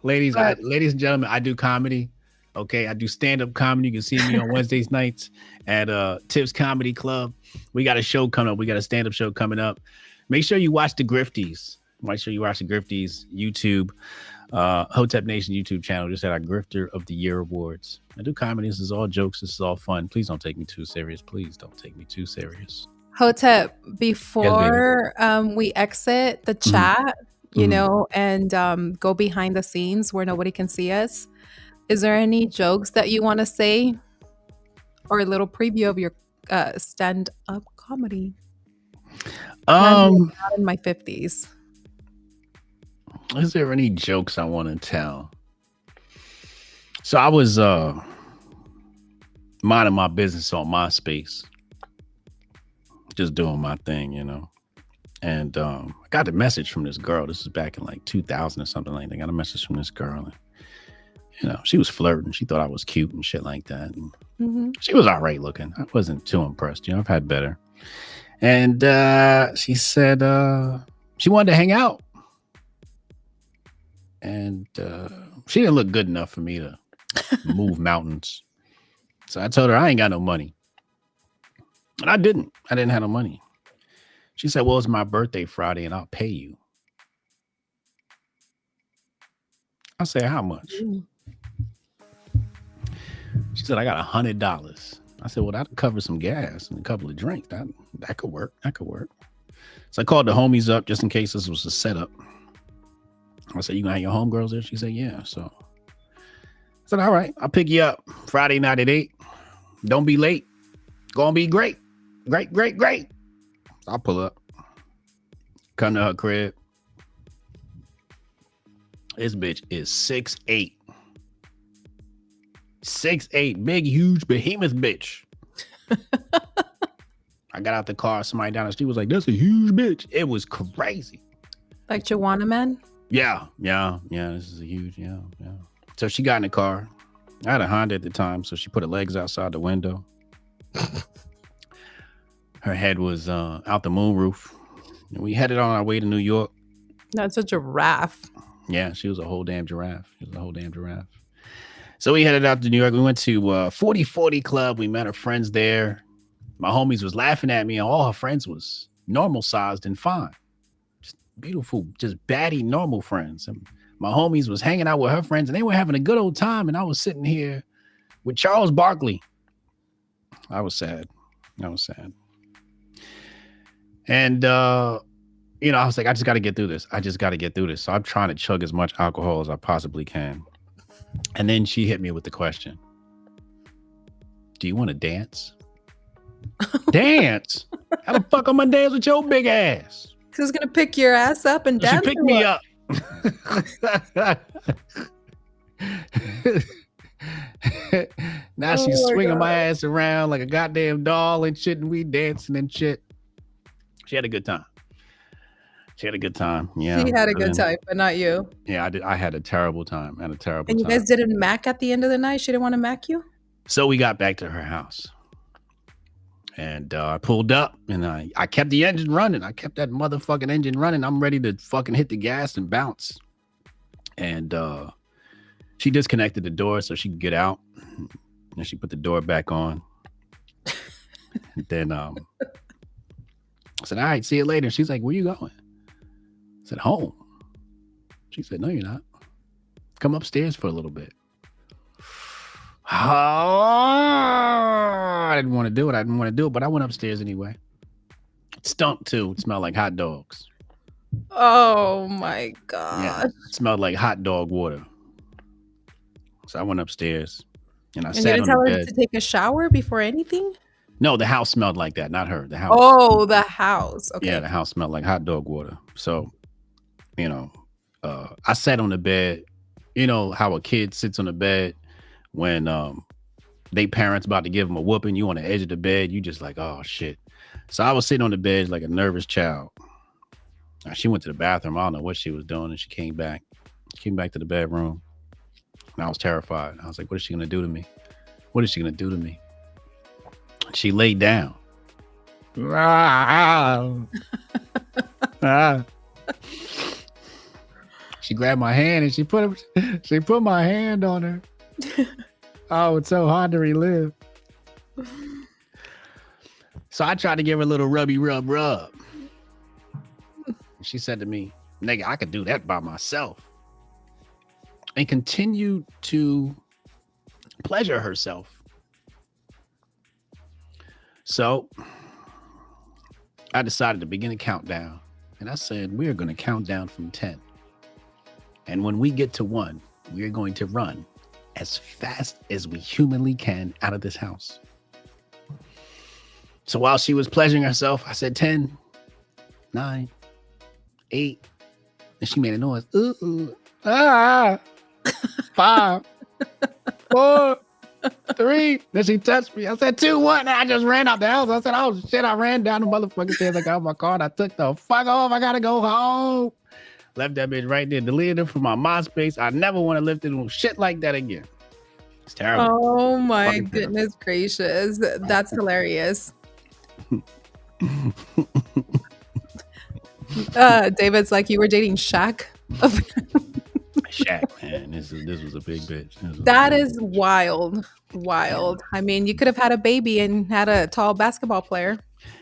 Ladies and gentlemen, I do comedy. Okay, I do stand-up comedy. You can see me on Wednesdays nights at Tips Comedy Club. We got a show coming up. We got a stand-up show coming up. Make sure you watch the Grifties. Make sure you watch the Grifties YouTube, Hotep Nation YouTube channel. Just had our Grifter of the Year awards. I do comedy. This is all jokes. This is all fun. Please don't take me too serious. Please don't take me too serious. Hotep, before we exit the chat, you know, and go behind the scenes where nobody can see us, is there any jokes that you want to say, or a little preview of your stand-up comedy? I'm not in my 50s. Is there any jokes I want to tell? So I was minding my business on MySpace, just doing my thing, you know. And I got a message from this girl. This is back in like 2000 or something like that. I got a message from this girl. And, you know, she was flirting. She thought I was cute and shit like that. And she was all right looking. I wasn't too impressed. You know, I've had better. And she said she wanted to hang out. And she didn't look good enough for me to move mountains. So I told her I ain't got no money. And I didn't have no money. She said, well, it's my birthday Friday and I'll pay you. I said, how much? She said, I got $100. I said, well, that'll cover some gas and a couple of drinks. That could work. That could work. So I called the homies up just in case this was a setup. I said, you gonna have your homegirls there? She said, yeah. So I said, all right, I'll pick you up Friday night at 8. Don't be late. Gonna be great. Great. I'll pull up. Come to her crib. This bitch is 6'8". 6'8", big, huge, behemoth bitch. I got out the car. Somebody down the street was like, that's a huge bitch. It was crazy. Like Joanna Man? Yeah. This is a huge, yeah. So she got in the car. I had a Honda at the time, so she put her legs outside the window. Her head was out the moonroof. And we headed on our way to New York. That's a giraffe. Yeah, she was a whole damn giraffe. So we headed out to New York. We went to 4040 Club. We met her friends there. My homies was laughing at me, and all her friends was normal sized and fine. Just beautiful, just baddie normal friends. And my homies was hanging out with her friends, and they were having a good old time. And I was sitting here with Charles Barkley. I was sad. And, you know, I was like, I just got to get through this. So I'm trying to chug as much alcohol as I possibly can. And then she hit me with the question. Do you want to dance? Dance? How the fuck am I dance with your big ass? Who's going to pick your ass up and dance? She picked me up. Now she's swinging my ass around like a goddamn doll and shit, and we dancing and shit. She had a good time. Yeah. She had a good time, but not you. Yeah, I had a terrible time. And you guys didn't mac at the end of the night? She didn't want to mac you? So we got back to her house. And I pulled up and I kept the engine running. I kept that motherfucking engine running. I'm ready to fucking hit the gas and bounce. And she disconnected the door so she could get out. And she put the door back on. And then I said, all right, see you later. She's like, where you going? I said, home. She said, no, you're not. Come upstairs for a little bit. I didn't want to do it, but I went upstairs anyway. It stunk too. It smelled like hot dogs. Oh my God. Yeah, it smelled like hot dog water. So I went upstairs and I And you sat didn't on the tell her bed. to take a shower before anything? No, the house smelled like that, not her. The house. Oh, the house. Yeah, Okay. the house smelled like hot dog water. So, you know, I sat on the bed. You know how a kid sits on the bed when they parents about to give them a whooping. You on the edge of the bed. You just like, oh shit. So I was sitting on the bed like a nervous child. She went to the bathroom. I don't know what she was doing, and she came back. Came back to the bedroom, and I was terrified. I was like, what is she gonna do to me? What is she gonna do to me? She laid down. She grabbed my hand and she put my hand on her. Oh, it's so hard to relive. So I tried to give her a little rubby rub. She said to me, nigga, I could do that by myself. And continued to pleasure herself. So I decided to begin a countdown. And I said, we are going to count down from 10. And when we get to 1, we are going to run as fast as we humanly can out of this house. So while she was pleasuring herself, I said 10, 9, 8. And she made a noise. 5, 4, 3. Then she touched me. I said 2, 1. And I just ran out the house. I said, oh shit. I ran down the motherfucking stairs. I got out my car and I took the fuck off. I gotta go home. Left that bitch right there. Deleted her from my MySpace. I never want to live through shit like that again. It's terrible. Oh my Fucking goodness gracious. That's hilarious. David's like, you were dating Shaq? Shaq, man. This was a big bitch. That is wild. Wild. I mean, you could have had a baby and had a tall basketball player.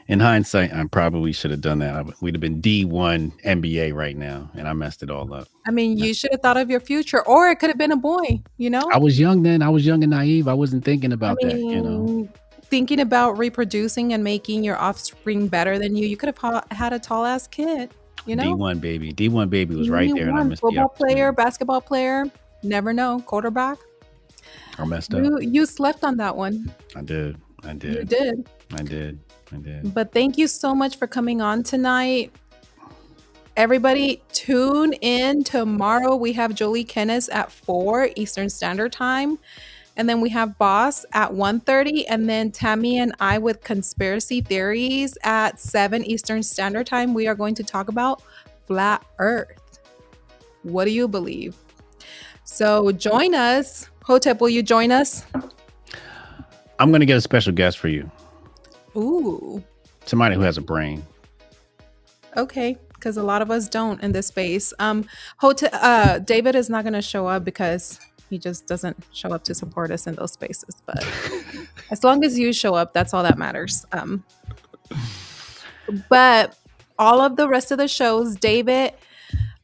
In hindsight, I probably should have done that. We'd have been D1 NBA right now, and I messed it all up. I mean, you should have thought of your future, or it could have been a boy, you know? I was young then. I was young and naive. I wasn't thinking about that, you know? Thinking about reproducing and making your offspring better than you, you could have had a tall ass kid, you know? D1 baby. D1 baby was right there, and I missed the football opportunity. player, basketball player, never know, quarterback. I messed up. You slept on that one. I did. You did. I did. But thank you so much for coming on tonight. Everybody, tune in tomorrow. We have Jolie Kennis at 4 Eastern Standard Time. And then we have Boss at 1:30. And then Tammy and I with Conspiracy Theories at 7 Eastern Standard Time. We are going to talk about Flat Earth. What do you believe? So join us. Hotep, will you join us? I'm going to get a special guest for you. Ooh. Somebody who has a brain. Okay, because a lot of us don't in this space. David is not going to show up because he just doesn't show up to support us in those spaces. But as long as you show up, that's all that matters. But all of the rest of the shows, David,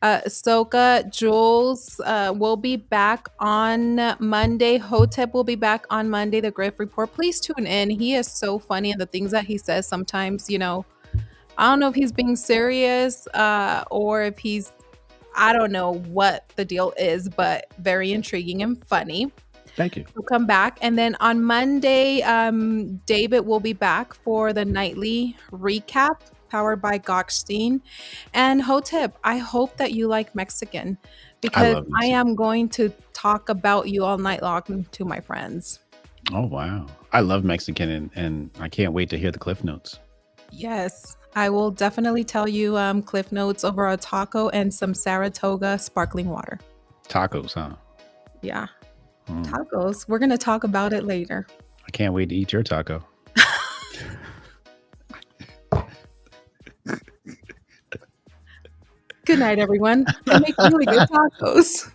Soka, Jules will be back on Monday. Hotep will be back on Monday. The Griff Report. Please tune in. He is so funny, and the things that he says sometimes, you know, I don't know if he's being serious or if he's, I don't know what the deal is, but very intriguing and funny. Thank you. He'll come back. And then on Monday, David will be back for the nightly recap powered by Gokhshtein. And Hotep, I hope that you like Mexican because I am going to talk about you all night long to my friends. Oh, wow. I love Mexican and I can't wait to hear the Cliff Notes. Yes, I will definitely tell you Cliff Notes over a taco and some Saratoga sparkling water. Tacos, huh? Yeah. Tacos. We're going to talk about it later. I can't wait to eat your taco. Good night, everyone. I make really good tacos.